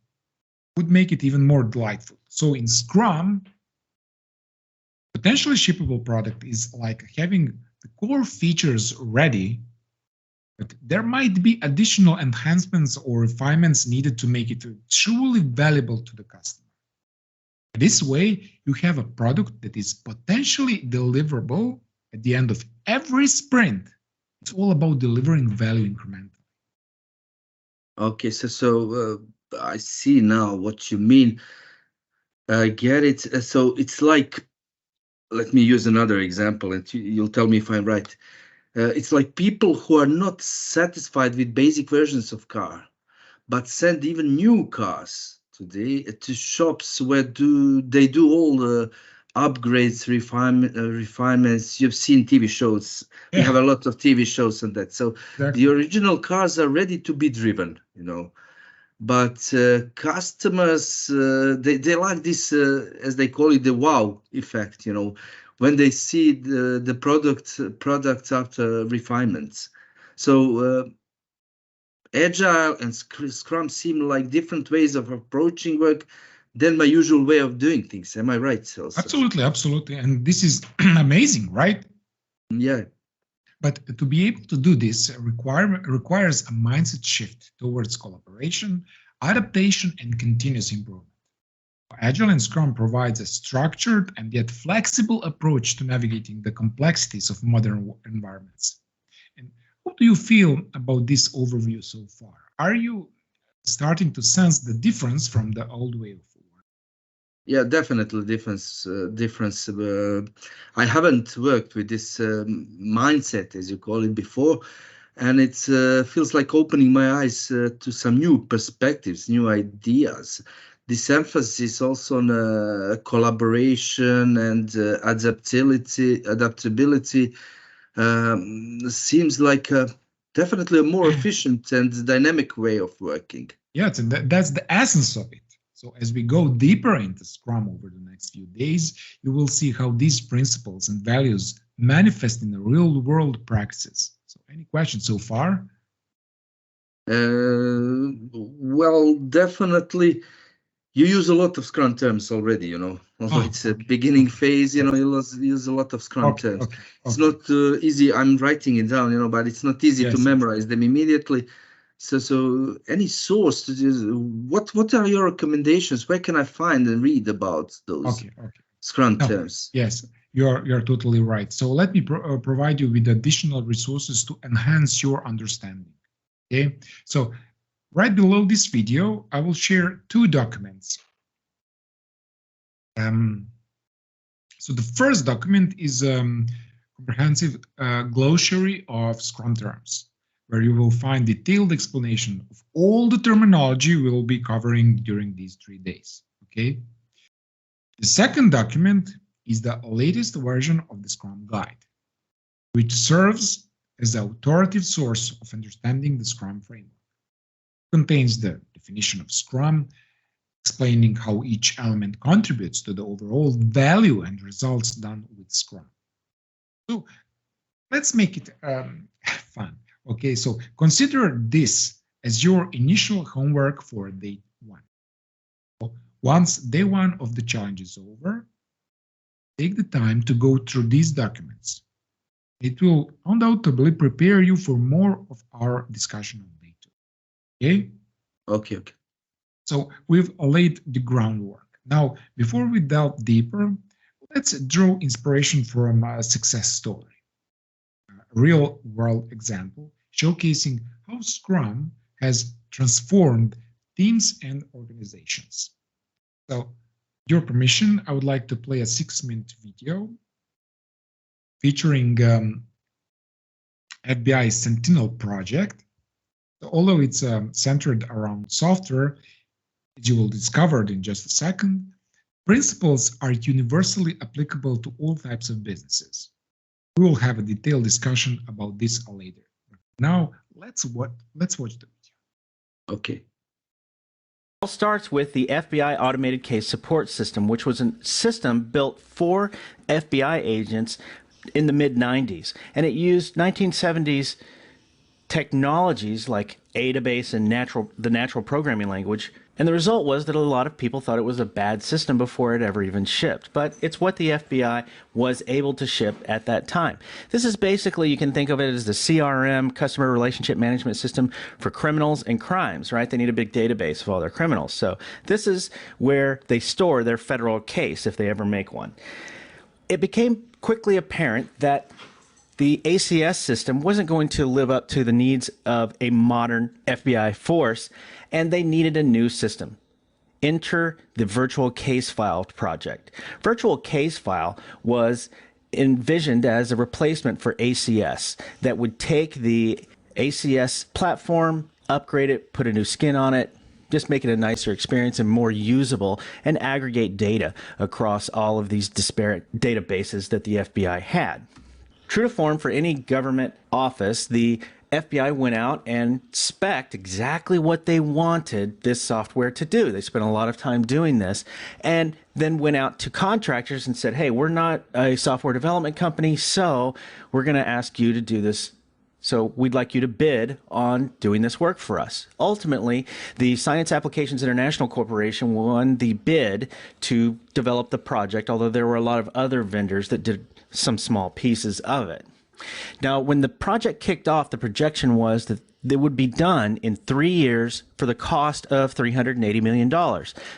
would make it even more delightful. So in Scrum, potentially shippable product is like having the core features ready, but there might be additional enhancements or refinements needed to make it truly valuable to the customer. This way, you have a product that is potentially deliverable at the end of every sprint. It's all about delivering value incrementally. Okay, so I see now what you mean. I get it. So it's like, let me use another example, and you'll tell me if I'm right. It's like people who are not satisfied with basic versions of car, but send even new cars today to shops where they do all the upgrades, refinements. You've seen TV shows. We Yeah, have a lot of TV shows on that. So the exactly. original cars are ready to be driven, you know. But customers, they like this, as they call it, the wow effect, you know, when they see the products after refinements. So Agile and Scrum seem like different ways of approaching work than my usual way of doing things. Am I right, also? Absolutely, absolutely. And this is amazing, right? Yeah. But to be able to do this requires a mindset shift towards collaboration, adaptation, and continuous improvement. Agile and Scrum provides a structured and yet flexible approach to navigating the complexities of modern environments. And how do you feel about this overview so far? Are you starting to sense the difference from the old way of work? Yeah, definitely difference. I haven't worked with this mindset, as you call it, before, and it feels like opening my eyes to some new perspectives, new ideas. This emphasis also on collaboration and adaptability seems like definitely a more efficient and dynamic way of working. Yeah, that's the essence of it. So as we go deeper into Scrum over the next few days, you will see how these principles and values manifest in the real world practices. So any questions so far? Well, definitely. You use a lot of Scrum terms already, you know. Although Oh, it's a okay, beginning okay, phase, you okay, know, you use a lot of Scrum okay, terms. okay, It's okay. not easy. I'm writing it down, you know, but it's not easy to Yes, yes. memorize them immediately. So any source to just, what are your recommendations? Where can I find and read about those Okay, okay. Scrum No, terms? yes, you're totally right. So let me provide you with additional resources to enhance your understanding. Okay, so right below this video, I will share two documents. So the first document is a comprehensive glossary of Scrum terms, where you will find detailed explanation of all the terminology we will be covering during these 3 days. Okay. The second document is the latest version of the Scrum Guide, which serves as the authoritative source of understanding the Scrum framework. It contains the definition of Scrum, explaining how each element contributes to the overall value and results done with Scrum. So let's make it fun. Okay, so consider this as your initial homework for day one. Once day one of the challenge is over, take the time to go through these documents. It will undoubtedly prepare you for more of our discussion on day two. Okay? Okay, okay. So we've laid the groundwork. Now, before we delve deeper, let's draw inspiration from a success story, a real-world example showcasing how Scrum has transformed teams and organizations. So, with your permission, I would like to play a 6-minute video featuring FBI Sentinel project. So although it's centered around software, as you will discover in just a second, principles are universally applicable to all types of businesses. We will have a detailed discussion about this later. Now, let's watch the video. Okay. It all starts with the FBI Automated Case Support System, which was a system built for FBI agents in the mid-90s. And it used 1970s technologies like database and the natural programming language. And the result was that a lot of people thought it was a bad system before it ever even shipped. But it's what the FBI was able to ship at that time. This is basically, you can think of it as the CRM, customer relationship management system for criminals and crimes, right? They need a big database of all their criminals. So this is where they store their federal case if they ever make one. It became quickly apparent that the ACS system wasn't going to live up to the needs of a modern FBI force, and they needed a new system. Enter the Virtual Case File project. Virtual Case File was envisioned as a replacement for ACS that would take the ACS platform, upgrade it, put a new skin on it, just make it a nicer experience and more usable, and aggregate data across all of these disparate databases that the FBI had. True to form for any government office, the FBI went out and spec'd exactly what they wanted this software to do. They spent a lot of time doing this and then went out to contractors and said, hey, we're not a software development company, so we're going to ask you to do this. So we'd like you to bid on doing this work for us. Ultimately, the Science Applications International Corporation won the bid to develop the project, although there were a lot of other vendors that did some small pieces of it. Now, when the project kicked off, the projection was that it would be done in 3 years for the cost of $380 million.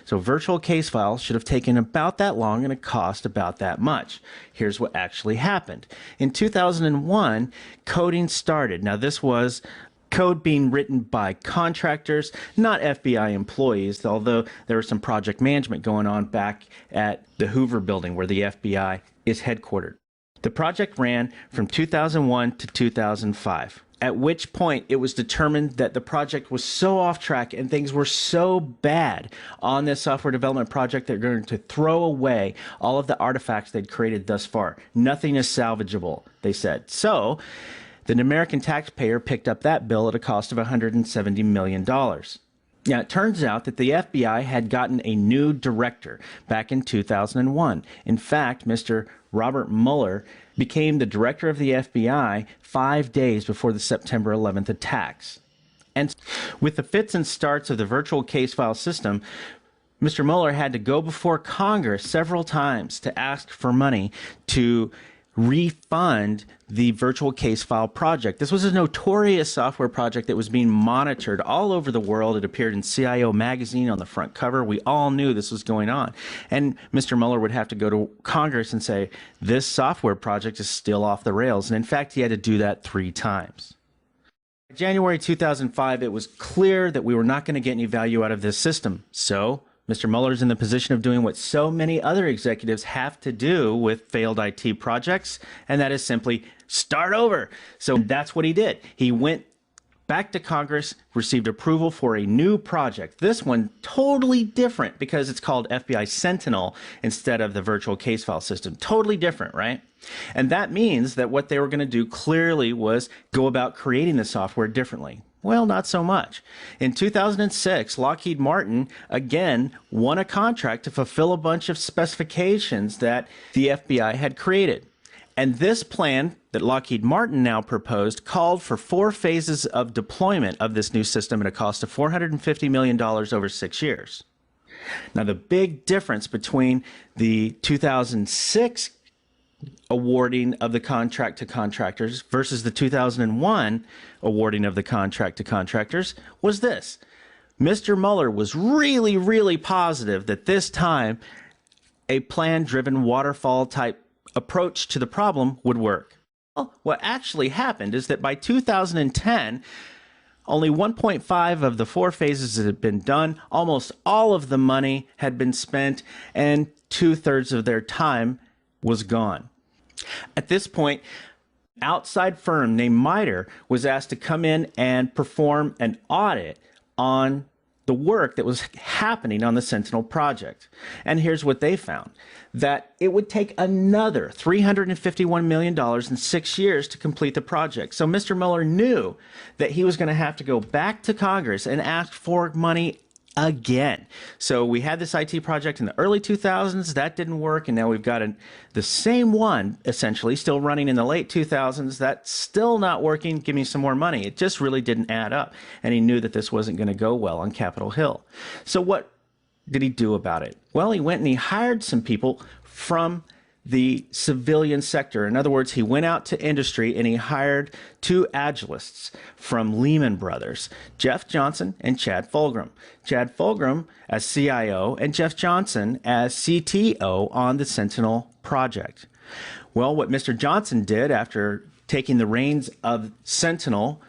So virtual case files should have taken about that long and it cost about that much. Here's what actually happened. In 2001, coding started. Now, this was code being written by contractors, not FBI employees, although there was some project management going on back at the Hoover building where the FBI is headquartered. The project ran from 2001 to 2005, at which point it was determined that the project was so off track and things were so bad on this software development project that they're going to throw away all of the artifacts they'd created thus far. Nothing is salvageable, they said. So the American taxpayer picked up that bill at a cost of $170 million. Now, it turns out that the FBI had gotten a new director back in 2001. In fact, Mr. Robert Mueller became the director of the FBI 5 days before the September 11th attacks. And with the fits and starts of the virtual case file system, Mr. Mueller had to go before Congress several times to ask for money to refund the virtual case file project. This was a notorious software project that was being monitored all over the world. It appeared in CIO magazine on the front cover. We all knew this was going on. And Mr. Mueller would have to go to Congress and say, this software project is still off the rails. And in fact, he had to do that 3 times. In January 2005, it was clear that we were not going to get any value out of this system. So Mr. Mueller's in the position of doing what so many other executives have to do with failed IT projects, and that is simply start over. So that's what he did. He went back to Congress, received approval for a new project. This one totally different because it's called FBI Sentinel instead of the virtual case file system. Totally different, right? And that means that what they were going to do clearly was go about creating the software differently. Well, not so much. In 2006, Lockheed Martin again won a contract to fulfill a bunch of specifications that the FBI had created. And this plan that Lockheed Martin now proposed called for 4 phases of deployment of this new system at a cost of $450 million over 6 years. Now, the big difference between the 2006 awarding of the contract to contractors versus the 2001 awarding of the contract to contractors was this. Mr. Mueller was really, really positive that this time a plan-driven waterfall type approach to the problem would work. Well, what actually happened is that by 2010, only 1.5 of the 4 phases had been done, almost all of the money had been spent, and 2/3 of their time was gone. At this point, an outside firm named MITRE was asked to come in and perform an audit on the work that was happening on the Sentinel project. And here's what they found, that it would take another $351 million in 6 years to complete the project. So Mr. Mueller knew that he was going to have to go back to Congress and ask for money again. So we had this IT project in the early 2000s, that didn't work, and now we've got the same one essentially still running in the late 2000s, that's still not working, give me some more money. It just really didn't add up, and he knew that this wasn't going to go well on Capitol Hill. So what did he do about it? Well, he went and he hired some people from the civilian sector. In other words, he went out to industry and he hired 2 Agilists from Lehman Brothers, Jeff Johnson and Chad Fulgham. Chad Fulgham as CIO and Jeff Johnson as CTO on the Sentinel project. Well, what Mr. Johnson did after taking the reins of Sentinel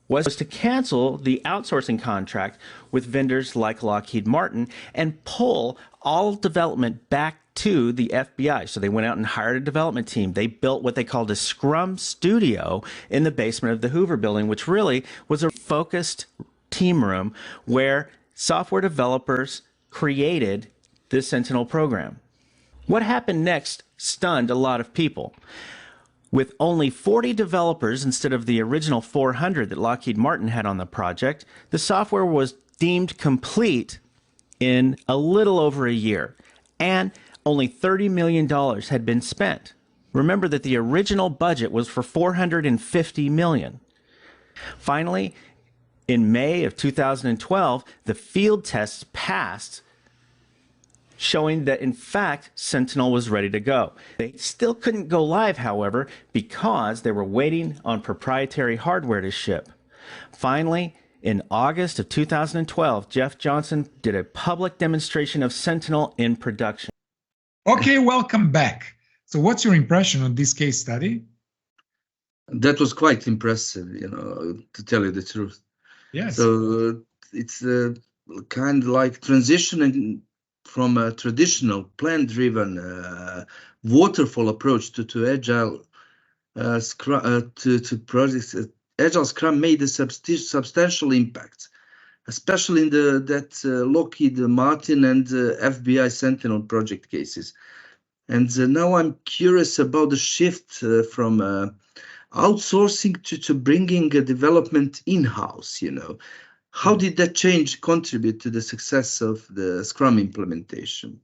was to cancel the outsourcing contract with vendors like Lockheed Martin and pull all development back to the FBI. So they went out and hired a development team. They built what they called a Scrum Studio in the basement of the Hoover Building, which really was a focused team room where software developers created the Sentinel program. What happened next stunned a lot of people. With only 40 developers instead of the original 400 that Lockheed Martin had on the project, the software was deemed complete in a little over a year, and only $30 million had been spent. Remember that the original budget was for $450 million. Finally, in May of 2012, the field tests passed, showing that, in fact, Sentinel was ready to go. They still couldn't go live, however, because they were waiting on proprietary hardware to ship. Finally, in August of 2012, Jeff Johnson did a public demonstration of Sentinel in production. Okay, welcome back. So what's your impression on this case study? That was quite impressive, to tell you the truth. Yes. So it's kind of like transitioning from a traditional plan-driven waterfall approach to agile Scrum to projects. Agile Scrum made a substantial impact, especially in that Lockheed Martin and FBI Sentinel project cases. And now I'm curious about the shift from outsourcing to bringing development in-house. How did that change contribute to the success of the Scrum implementation?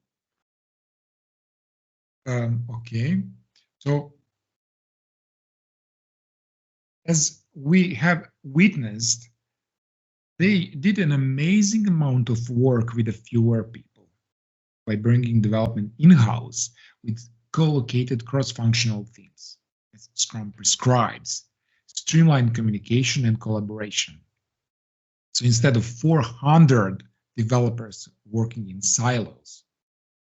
Okay, so as we have witnessed, they did an amazing amount of work with fewer people by bringing development in-house with co-located cross-functional teams, as Scrum prescribes, streamlined communication and collaboration. So instead of 400 developers working in silos,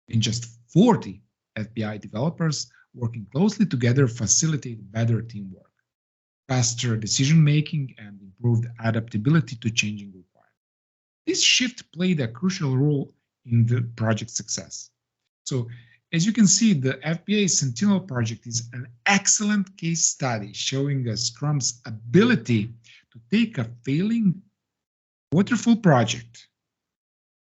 and just 40 FBI developers working closely together facilitate better teamwork, faster decision-making, and improved adaptability to changing requirements. This shift played a crucial role in the project success. So, as you can see, the FBI Sentinel project is an excellent case study showing Scrum's ability to take a failing waterfall project,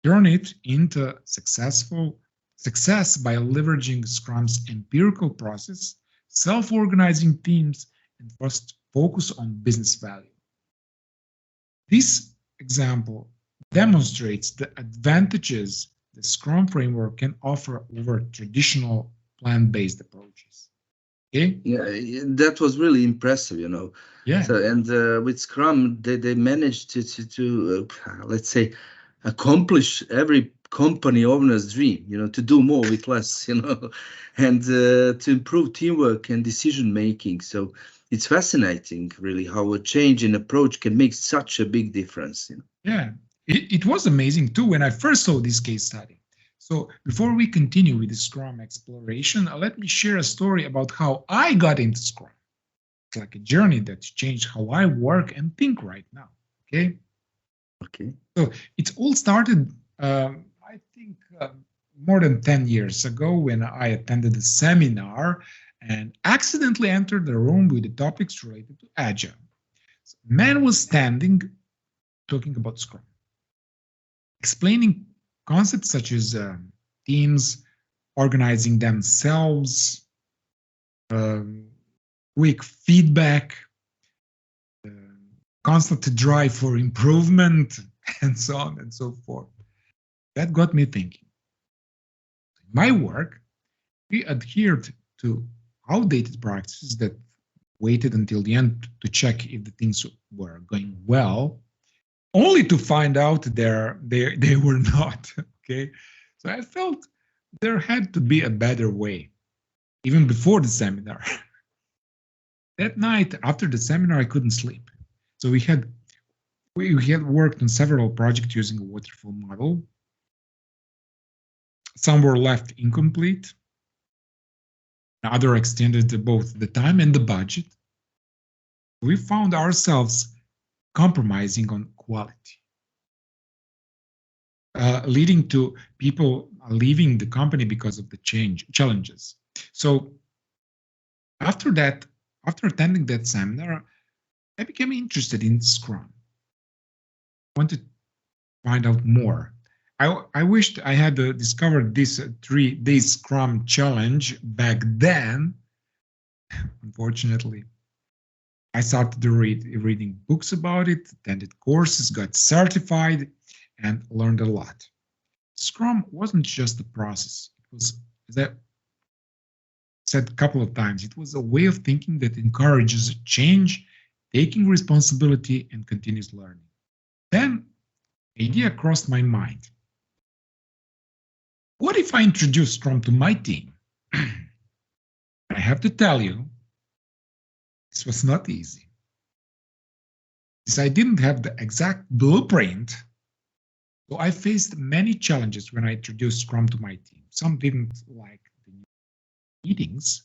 turn it into success by leveraging Scrum's empirical process, self-organizing teams, and first focus on business value. This example demonstrates the advantages the Scrum framework can offer over traditional plan-based approaches. Okay? Yeah, that was really impressive, Yeah. So, and with Scrum, they managed to let's say, accomplish every company owner's dream, to do more with less, and to improve teamwork and decision making. So it's fascinating, really, how a change in approach can make such a big difference. Yeah, it was amazing too when I first saw this case study. So before we continue with the Scrum exploration, let me share a story about how I got into Scrum. It's like a journey that changed how I work and think right now. Okay. Okay. So it all started, I think, more than 10 years ago when I attended a seminar and accidentally entered the room with the topics related to Agile. So a man was standing talking about Scrum, explaining concepts such as teams organizing themselves, quick feedback, constant drive for improvement, and so on and so forth. That got me thinking. In my work, we adhered to outdated practices that waited until the end to check if the things were going well, only to find out they were not. Okay, so I felt there had to be a better way, even before the seminar. That night after the seminar, I couldn't sleep. So we had worked on several projects using a waterfall model. Some were left incomplete. Other extended both the time and the budget. We found ourselves compromising on quality. leading to people leaving the company because of the challenges. So after attending that seminar, I became interested in Scrum. I wanted to find out more. I wished I had discovered this 3-day Scrum challenge back then. Unfortunately, I started reading books about it, attended courses, got certified, and learned a lot. Scrum wasn't just a process. It was, as I said a couple of times, it was a way of thinking that encourages change, taking responsibility, and continuous learning. Then, the idea crossed my mind. What if I introduce Scrum to my team? I have to tell you, this was not easy. Since I didn't have the exact blueprint, so I faced many challenges when I introduced Scrum to my team. Some didn't like the meetings.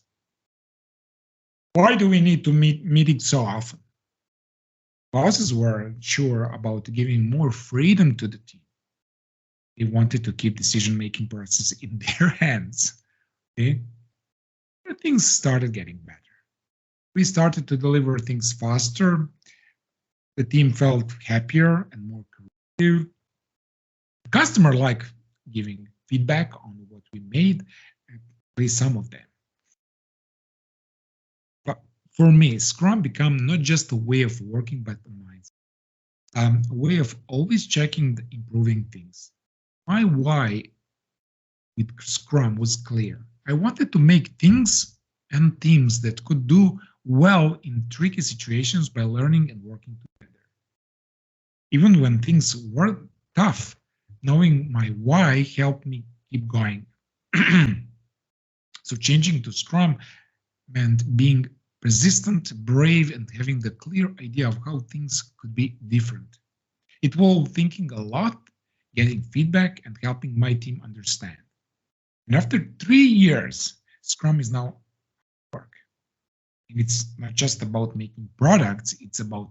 Why do we need to meet meetings so often? Bosses were sure about giving more freedom to the team. They wanted to keep decision-making process in their hands. Okay? But things started getting better. We started to deliver things faster. The team felt happier and more creative. The customer liked giving feedback on what we made, at least some of them. But for me, Scrum became not just a way of working, but a mindset. A way of always checking the improving things. My why with Scrum was clear. I wanted to make things and teams that could do well in tricky situations by learning and working together. Even when things were tough, knowing my why helped me keep going. So changing to Scrum meant being persistent, brave, and having the clear idea of how things could be different. It involved thinking a lot, getting feedback, and helping my team understand. And after 3 years, Scrum is now work. And it's not just about making products, it's about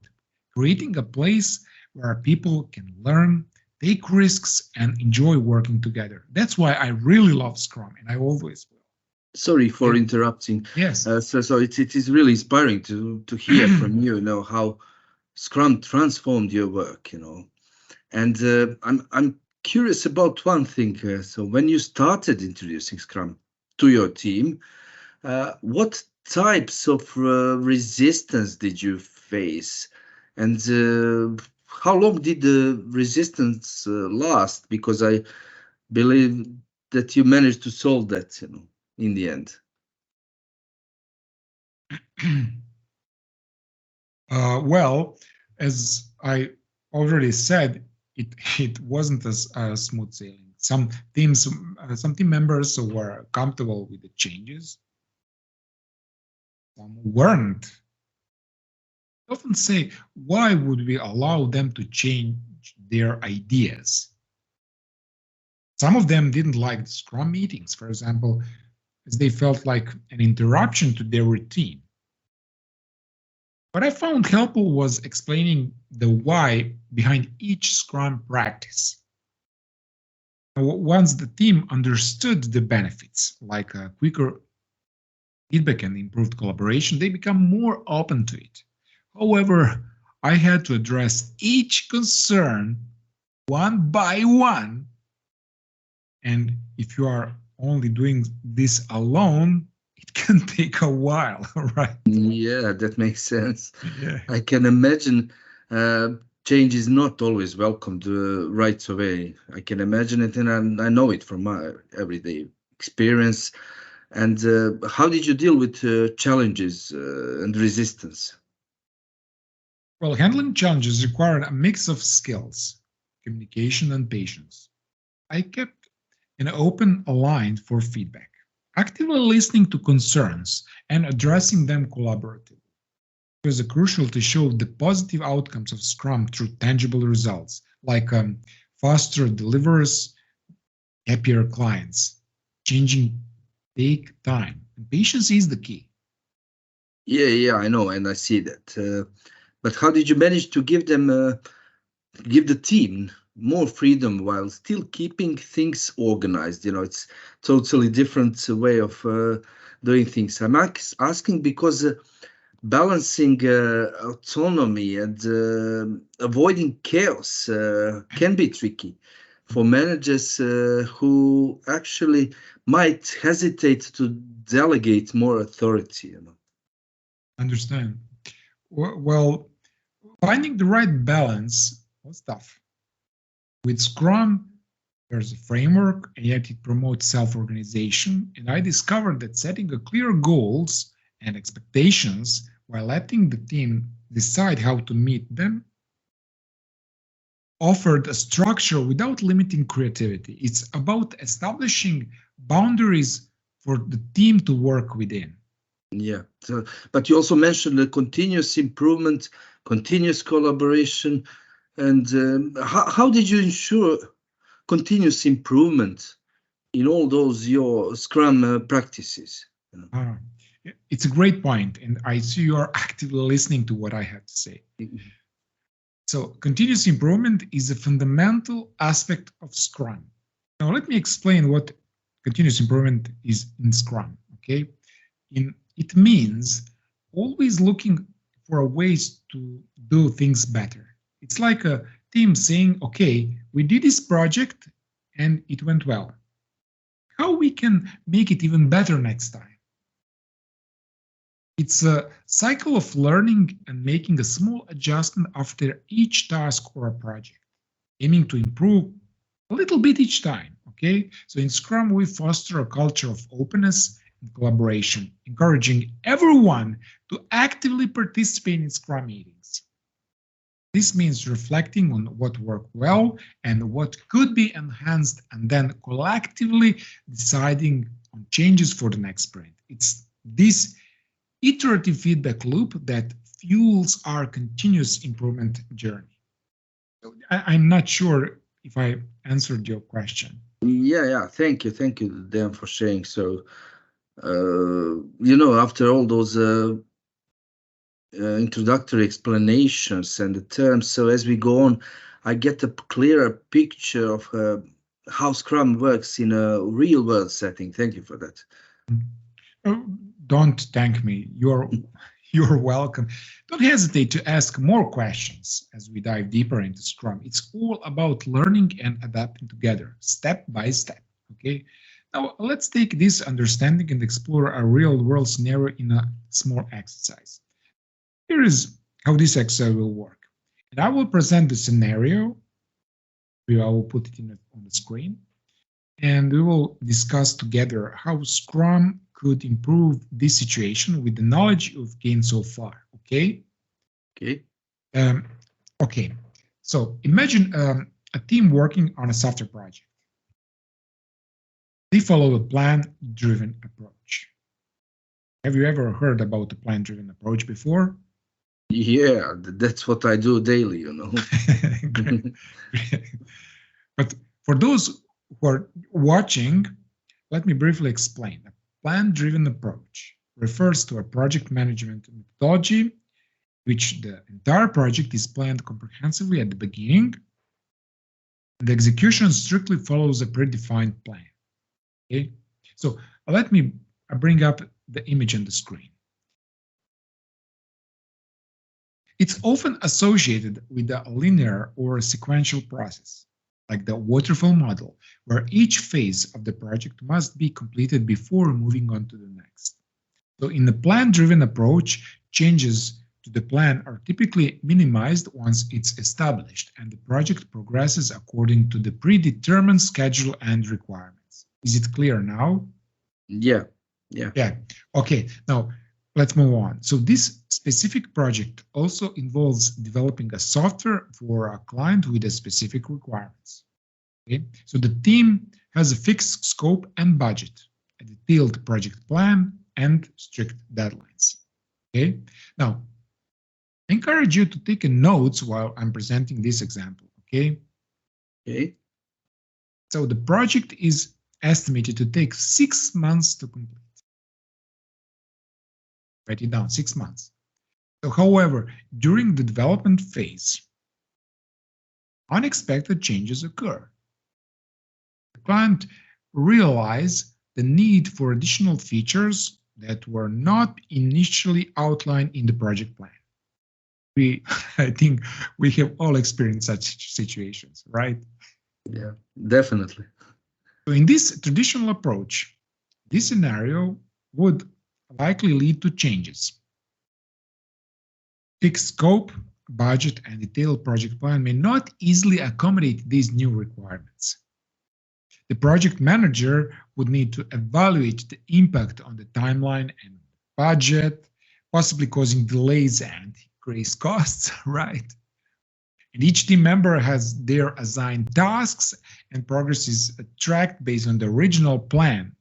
creating a place where people can learn, take risks, and enjoy working together. That's why I really love Scrum, and I always will. Sorry for interrupting. Yes. So it is really inspiring to hear from you, how Scrum transformed your work, And I'm curious about one thing. So when you started introducing Scrum to your team, what types of resistance did you face, and how long did the resistance last? Because I believe that you managed to solve that, in the end. Well, as I already said, it wasn't as smooth sailing. Some team members were comfortable with the changes. Some weren't. I often say, why would we allow them to change their ideas? Some of them didn't like Scrum meetings, for example, as they felt like an interruption to their routine. What I found helpful was explaining the why behind each Scrum practice. Once the team understood the benefits, like a quicker feedback and improved collaboration, they become more open to it. However, I had to address each concern one by one. And if you are only doing this alone, it can take a while, right? Yeah, that makes sense. Yeah. I can imagine change is not always welcomed right away. I can imagine it, and I know it from my everyday experience. And how did you deal with challenges and resistance? Well, handling challenges required a mix of skills, communication, and patience. I kept an open line for feedback, actively listening to concerns and addressing them collaboratively. It was crucial to show the positive outcomes of Scrum through tangible results, like faster deliveries, happier clients. Changing take time, and patience is the key. Yeah, I know, and I see that. But how did you manage to give the team more freedom while still keeping things organized. It's totally different way of doing things. I'm asking because balancing autonomy and avoiding chaos can be tricky for managers who actually might hesitate to delegate more authority. Understand. Well, finding the right balance was tough. With Scrum, there's a framework, and yet it promotes self-organization. And I discovered that setting a clear goals and expectations while letting the team decide how to meet them offered a structure without limiting creativity. It's about establishing boundaries for the team to work within. Yeah, but you also mentioned the continuous improvement, continuous collaboration, and how did you ensure continuous improvement in all those your Scrum practices? It's a great point, and I see you are actively listening to what I have to say. So continuous improvement is a fundamental aspect of Scrum. Now let me explain what continuous improvement is in Scrum, okay? It means always looking for ways to do things better. It's like a team saying, okay, we did this project and it went well. How we can make it even better next time? It's a cycle of learning and making a small adjustment after each task or a project, aiming to improve a little bit each time, okay? So in Scrum, we foster a culture of openness and collaboration, encouraging everyone to actively participate in Scrum meetings. This means reflecting on what worked well and what could be enhanced, and then collectively deciding on changes for the next sprint. It's this iterative feedback loop that fuels our continuous improvement journey. I'm not sure if I answered your question. Yeah. Thank you, Dan, for sharing. So, after all those introductory explanations and the terms, so as we go on, I get a clearer picture of how Scrum works in a real-world setting. Thank you for that. Don't thank me. You're welcome. Don't hesitate to ask more questions as we dive deeper into Scrum. It's all about learning and adapting together, step by step. Okay. Now let's take this understanding and explore a real-world scenario in a small exercise. Here is how this exercise will work. And I will present the scenario. I will put it on the screen. And we will discuss together how Scrum could improve this situation with the knowledge you've gained so far. Okay? Okay. Okay. So imagine a team working on a software project. They follow a plan-driven approach. Have you ever heard about the plan-driven approach before? Yeah, that's what I do daily, Great. But for those who are watching, let me briefly explain. A plan-driven approach refers to a project management methodology in which the entire project is planned comprehensively at the beginning, and the execution strictly follows a predefined plan. Okay? So let me bring up the image on the screen. It's often associated with a linear or a sequential process, like the waterfall model, where each phase of the project must be completed before moving on to the next. So in the plan-driven approach, changes to the plan are typically minimized once it's established and the project progresses according to the predetermined schedule and requirements. Is it clear now? Yeah. Okay, now let's move on. So this specific project also involves developing a software for a client with a specific requirements. Okay, so the team has a fixed scope and budget, a detailed project plan, and strict deadlines. Okay, now I encourage you to take notes while I'm presenting this example. Okay. So the project is estimated to take 6 months to complete. Write it down, 6 months. So, however, during the development phase, unexpected changes occur. The client realizes the need for additional features that were not initially outlined in the project plan. I think we have all experienced such situations, right? Yeah, definitely. So in this traditional approach, this scenario would likely lead to changes. Fixed scope, budget, and detailed project plan may not easily accommodate these new requirements. The project manager would need to evaluate the impact on the timeline and budget, possibly causing delays and increased costs, right? And each team member has their assigned tasks, and progress is tracked based on the original plan.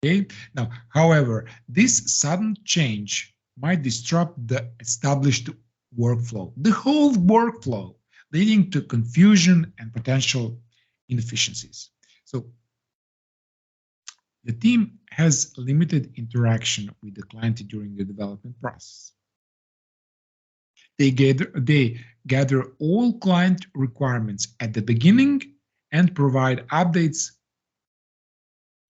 Okay? Now, however, this sudden change might disrupt the established workflow, the whole workflow, leading to confusion and potential inefficiencies. So the team has limited interaction with the client during the development process. They gather all client requirements at the beginning and provide updates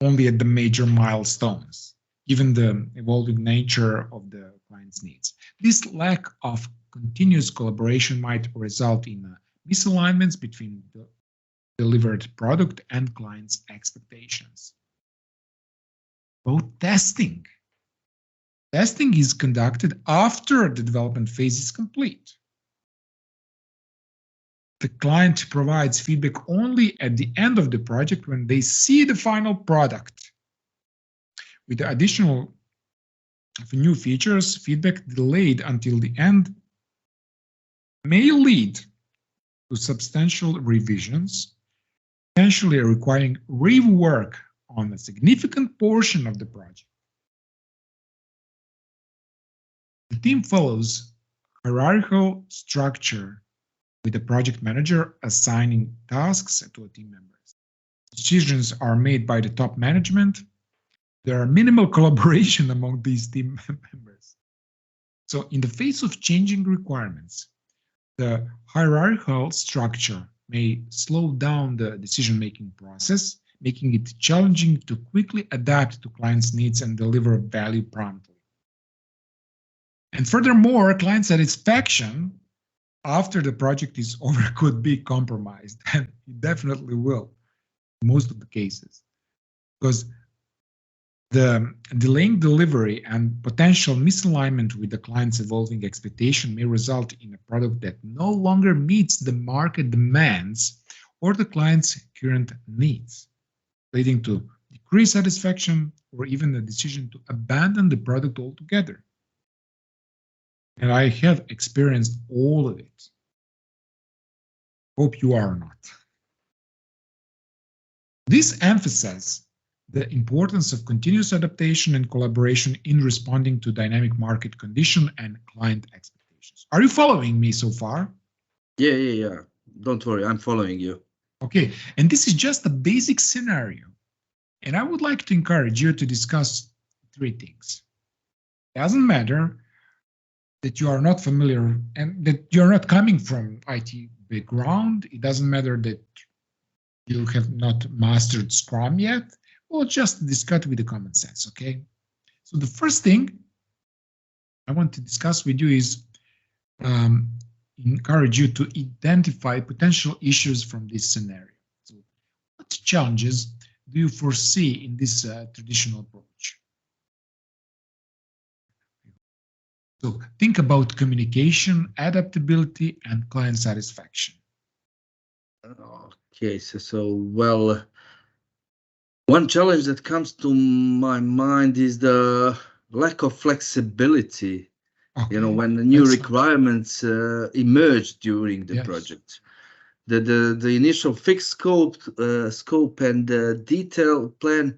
only at the major milestones, given the evolving nature of the client's needs. This lack of continuous collaboration might result in misalignments between the delivered product and client's expectations. About testing. Testing is conducted after the development phase is complete. The client provides feedback only at the end of the project when they see the final product. With the additional of new features, feedback delayed until the end may lead to substantial revisions, potentially requiring rework on a significant portion of the project. The team follows a hierarchical structure with the project manager assigning tasks to team members. Decisions are made by the top management. There are minimal collaboration among these team members. So in the face of changing requirements, the hierarchical structure may slow down the decision-making process, making it challenging to quickly adapt to clients' needs and deliver value promptly. And furthermore, client satisfaction after the project is over could be compromised, and it definitely will in most of the cases, because the delaying delivery and potential misalignment with the client's evolving expectation may result in a product that no longer meets the market demands or the client's current needs, leading to decreased satisfaction or even a decision to abandon the product altogether. And I have experienced all of it. Hope you are not. This emphasizes the importance of continuous adaptation and collaboration in responding to dynamic market condition and client expectations. Are you following me so far? Yeah. Don't worry, I'm following you. Okay, and this is just a basic scenario. And I would like to encourage you to discuss three things. It doesn't matter that you are not familiar and that you're not coming from IT background. It doesn't matter that you have not mastered Scrum yet. We'll just discuss with the common sense, okay? So the first thing I want to discuss with you is encourage you to identify potential issues from this scenario. So what challenges do you foresee in this traditional approach? So think about communication, adaptability, and client satisfaction. Okay, well, one challenge that comes to my mind is the lack of flexibility. Okay. You know, when the new requirements emerge during the project. The initial fixed scope and the detailed plan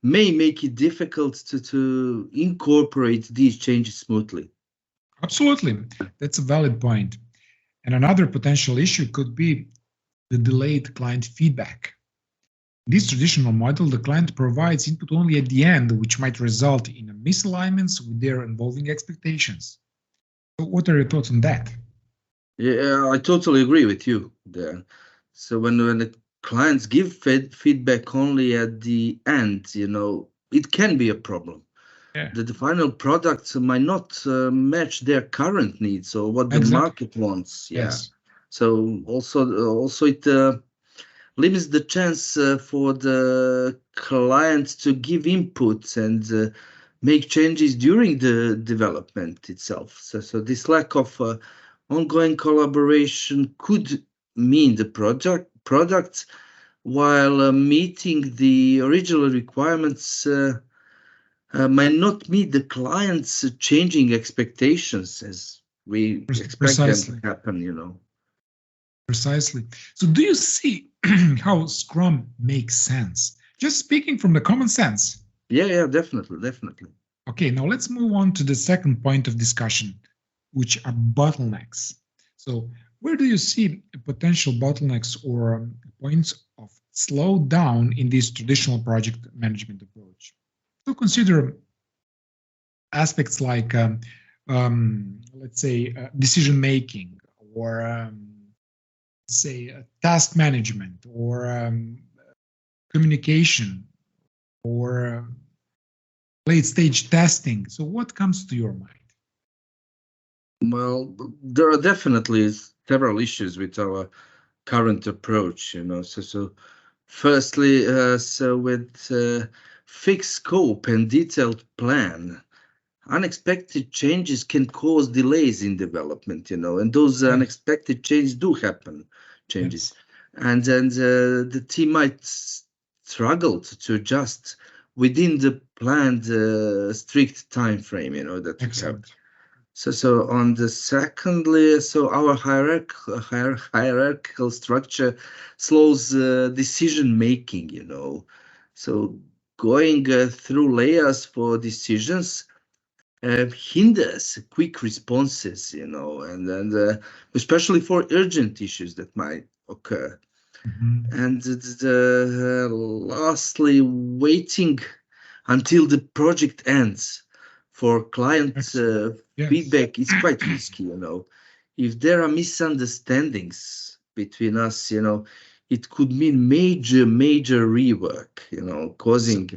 may make it difficult to incorporate these changes smoothly. Absolutely, that's a valid point. And another potential issue could be the delayed client feedback. In this traditional model, the client provides input only at the end, which might result in misalignments with their evolving expectations. So what are your thoughts on that? Yeah, I totally agree with you there. So when the clients give feedback only at the end, it can be a problem. Yeah, The final product might not match their current needs or what the exactly. market wants. Yeah. Yes. So also it limits the chance for the client to give input and make changes during the development itself. So this lack of ongoing collaboration could mean the products while meeting the original requirements might not meet the client's changing expectations as we expect them to Precisely. happen. Precisely. So, do you see how Scrum makes sense? Just speaking from the common sense. Yeah, definitely. Okay, now let's move on to the second point of discussion, which are bottlenecks. So, where do you see potential bottlenecks or points of slowdown in this traditional project management approach? So, consider aspects like, let's say, decision making or say task management or communication or late stage testing. So what comes to your mind? Well, there are definitely several issues with our current approach. So firstly, so with fixed scope and detailed plan, unexpected changes can cause delays in development, and those Yes. unexpected changes do happen, changes. Yes. And then the team might struggle to adjust within the planned strict time frame, that we have. Excellent. So on the secondly, so our hierarchical structure slows decision making. So going through layers for decisions hinders quick responses, and especially for urgent issues that might occur. Mhm. And lastly, waiting until the project ends for client Excellent. Yes. feedback is quite risky. If there are misunderstandings between us, it could mean major rework, So, causing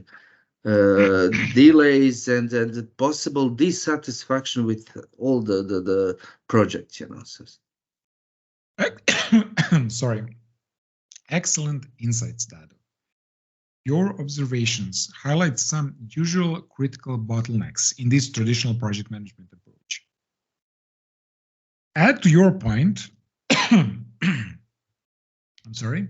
delays and possible dissatisfaction with all the project. sorry. Excellent insights, Dado. Your observations highlight some usual critical bottlenecks in this traditional project management approach. Add to your point, I'm sorry,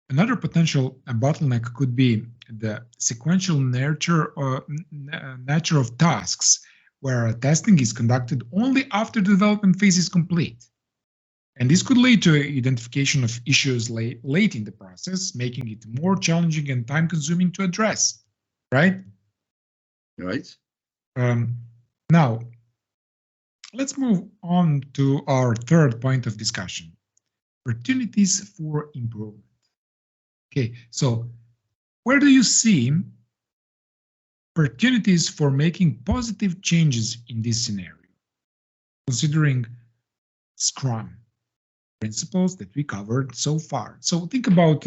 another potential bottleneck could be the sequential nature of tasks, where testing is conducted only after the development phase is complete. And this could lead to identification of issues late in the process, making it more challenging and time-consuming to address, right? Right? Now, let's move on to our third point of discussion, opportunities for improvement. Okay, so where do you see opportunities for making positive changes in this scenario, considering Scrum principles that we covered so far? So think about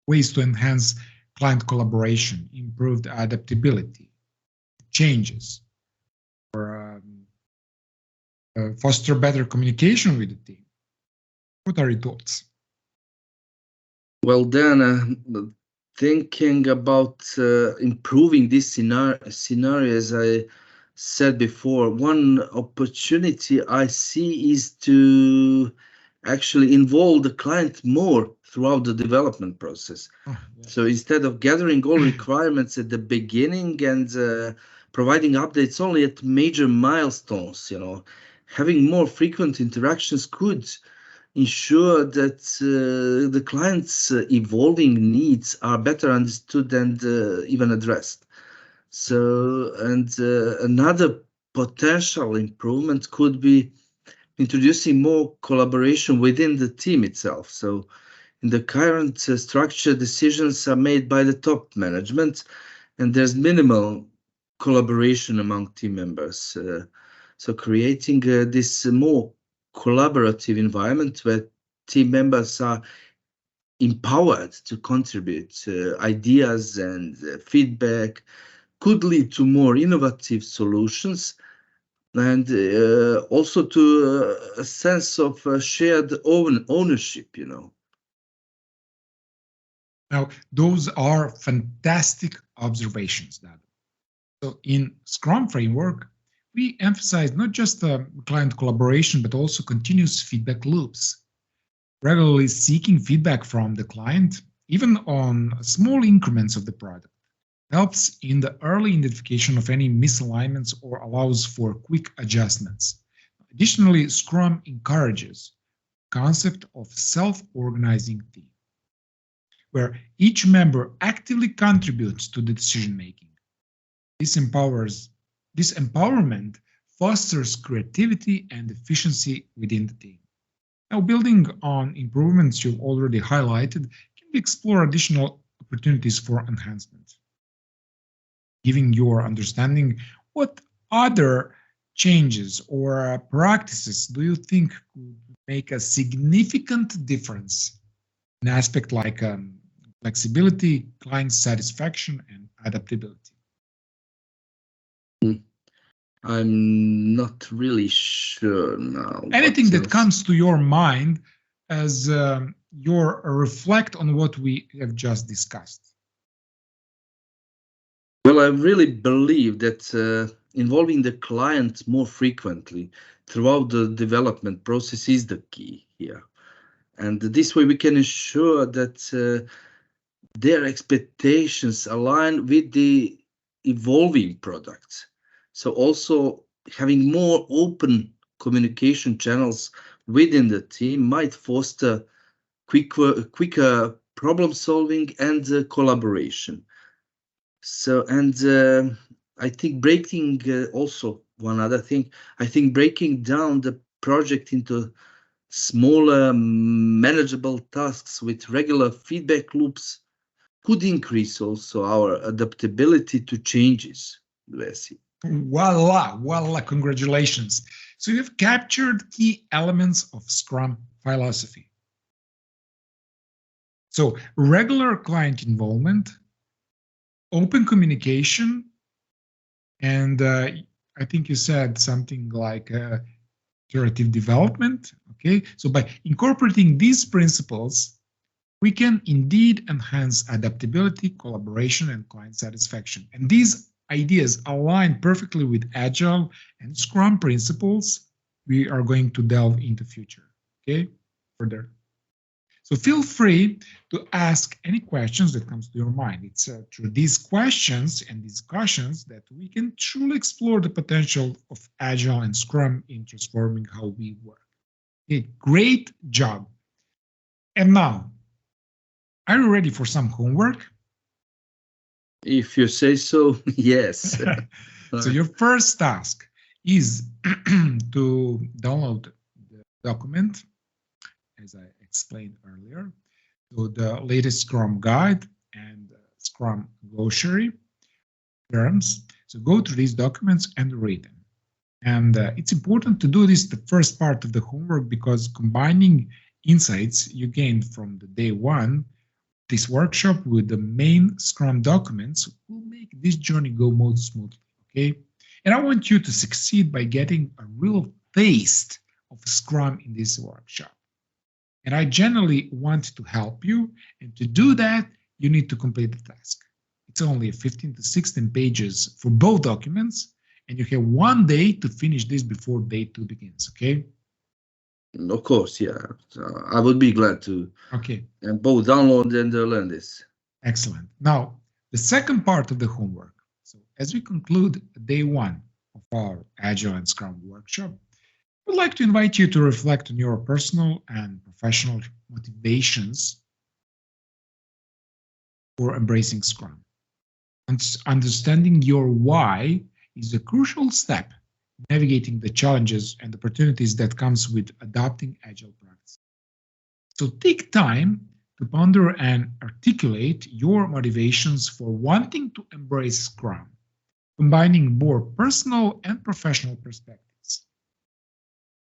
ways to enhance client collaboration, improved adaptability, changes, or foster better communication with the team. What are your thoughts? Well, then thinking about improving this scenario, as I said before, one opportunity I see is to actually involve the client more throughout the development process. Oh, yes. So instead of gathering all requirements at the beginning and providing updates only at major milestones, having more frequent interactions could ensure that the client's evolving needs are better understood and even addressed. So, and another potential improvement could be introducing more collaboration within the team itself. So, in the current structure, decisions are made by the top management, and there's minimal collaboration among team members. So creating this more collaborative environment where team members are empowered to contribute ideas and feedback could lead to more innovative solutions and also to a sense of shared ownership, you know. Now, those are fantastic observations, Dad. So in Scrum framework, we emphasize not just client collaboration, but also continuous feedback loops. Regularly seeking feedback from the client, even on small increments of the product, helps in the early identification of any misalignments or allows for quick adjustments. Additionally, Scrum encourages the concept of self-organizing team, where each member actively contributes to the decision-making. This empowerment fosters creativity and efficiency within the team. Now, building on improvements you've already highlighted, can we explore additional opportunities for enhancement? Giving your understanding, what other changes or practices do you think could make a significant difference in aspects like flexibility, client satisfaction, and adaptability? I'm not really sure now. Anything that comes to your mind as you reflect on what we have just discussed. Well, I really believe that involving the client more frequently throughout the development process is the key here. And this way we can ensure that their expectations align with the evolving products. So also having more open communication channels within the team might foster quicker problem solving and collaboration. So, and I think also one other thing, I think breaking down the project into smaller manageable tasks with regular feedback loops could increase also our adaptability to changes, Vesi. Voila, congratulations. So you've captured key elements of Scrum philosophy. So regular client involvement, open communication, and I think you said something like iterative development. Okay, so by incorporating these principles, we can indeed enhance adaptability, collaboration, and client satisfaction. And these ideas align perfectly with Agile and Scrum principles we are going to delve into future. Okay, further. So feel free to ask any questions that comes to your mind. It's through these questions and discussions that we can truly explore the potential of Agile and Scrum in transforming how we work. Okay, great job. And now, are you ready for some homework? If you say so, yes. So your first task is to download the document, as I explained earlier, so the latest Scrum guide and Scrum glossary terms. So go through these documents and read them. And it's important to do this the first part of the homework because combining insights you gained from the day one, this workshop with the main Scrum documents will make this journey go more smoothly, okay? And I want you to succeed by getting a real taste of Scrum in this workshop. And I generally want to help you. And to do that, you need to complete the task. It's only 15 to 16 pages for both documents. And you have 1 day to finish this before day 2 begins, okay? Of course, yeah. So I would be glad to both download and learn this. Excellent. Now, the second part of the homework. So as we conclude day 1 of our Agile and Scrum workshop, I would like to invite you to reflect on your personal and professional motivations for embracing Scrum. And understanding your why is a crucial step in navigating the challenges and opportunities that comes with adopting Agile practice. So take time to ponder and articulate your motivations for wanting to embrace Scrum, combining both personal and professional perspectives.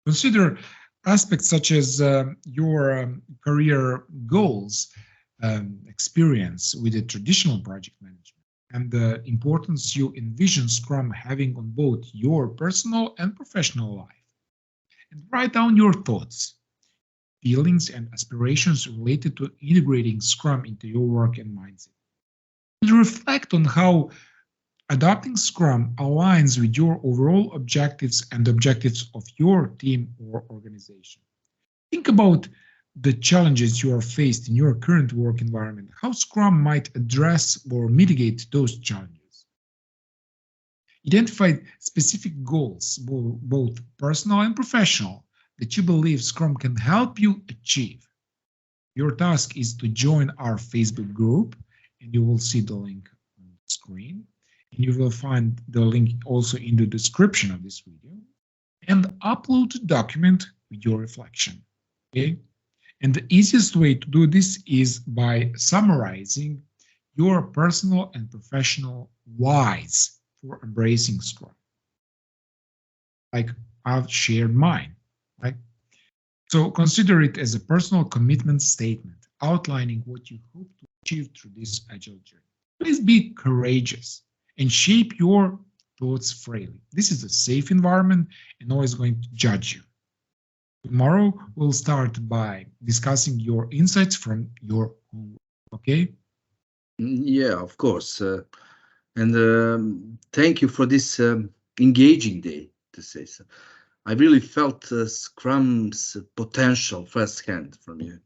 Consider aspects such as your career goals, experience with the traditional project management, and the importance you envision Scrum having on both your personal and professional life. And write down your thoughts, feelings, and aspirations related to integrating Scrum into your work and mindset. And reflect on how adopting Scrum aligns with your overall objectives and the objectives of your team or organization. Think about the challenges you are faced in your current work environment, how Scrum might address or mitigate those challenges. Identify specific goals, both personal and professional, that you believe Scrum can help you achieve. Your task is to join our Facebook group, and you will see the link on the screen. And you will find the link also in the description of this video, and upload a document with your reflection. Okay? And the easiest way to do this is by summarizing your personal and professional whys for embracing Scrum. Like I've shared mine, right? So consider it as a personal commitment statement outlining what you hope to achieve through this Agile journey. Please be courageous and shape your thoughts freely. This is a safe environment and no one is going to judge you. Tomorrow, we'll start by discussing your insights from your homework, okay? Yeah, of course. And thank you for this engaging day, to say so. I really felt Scrum's potential firsthand from you.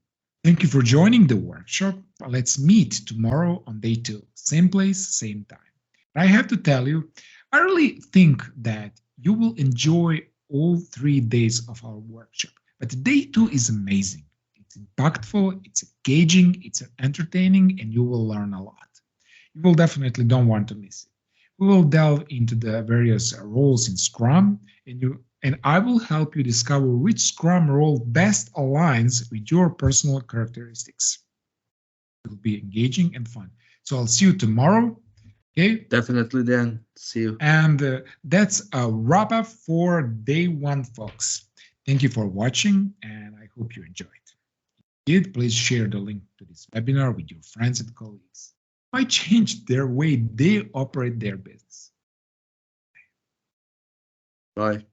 Thank you for joining the workshop. Let's meet tomorrow on day 2. Same place, same time. I have to tell you, I really think that you will enjoy all 3 days of our workshop. But day 2 is amazing. It's impactful, it's engaging, it's entertaining, and you will learn a lot. You will definitely don't want to miss it. We will delve into the various roles in Scrum, and I will help you discover which Scrum role best aligns with your personal characteristics. It will be engaging and fun. So I'll see you tomorrow. Okay. Definitely, Dan. See you. And that's a wrap up for day 1, folks. Thank you for watching, and I hope you enjoyed. If you did, please share the link to this webinar with your friends and colleagues. It might change their way they operate their business. Bye.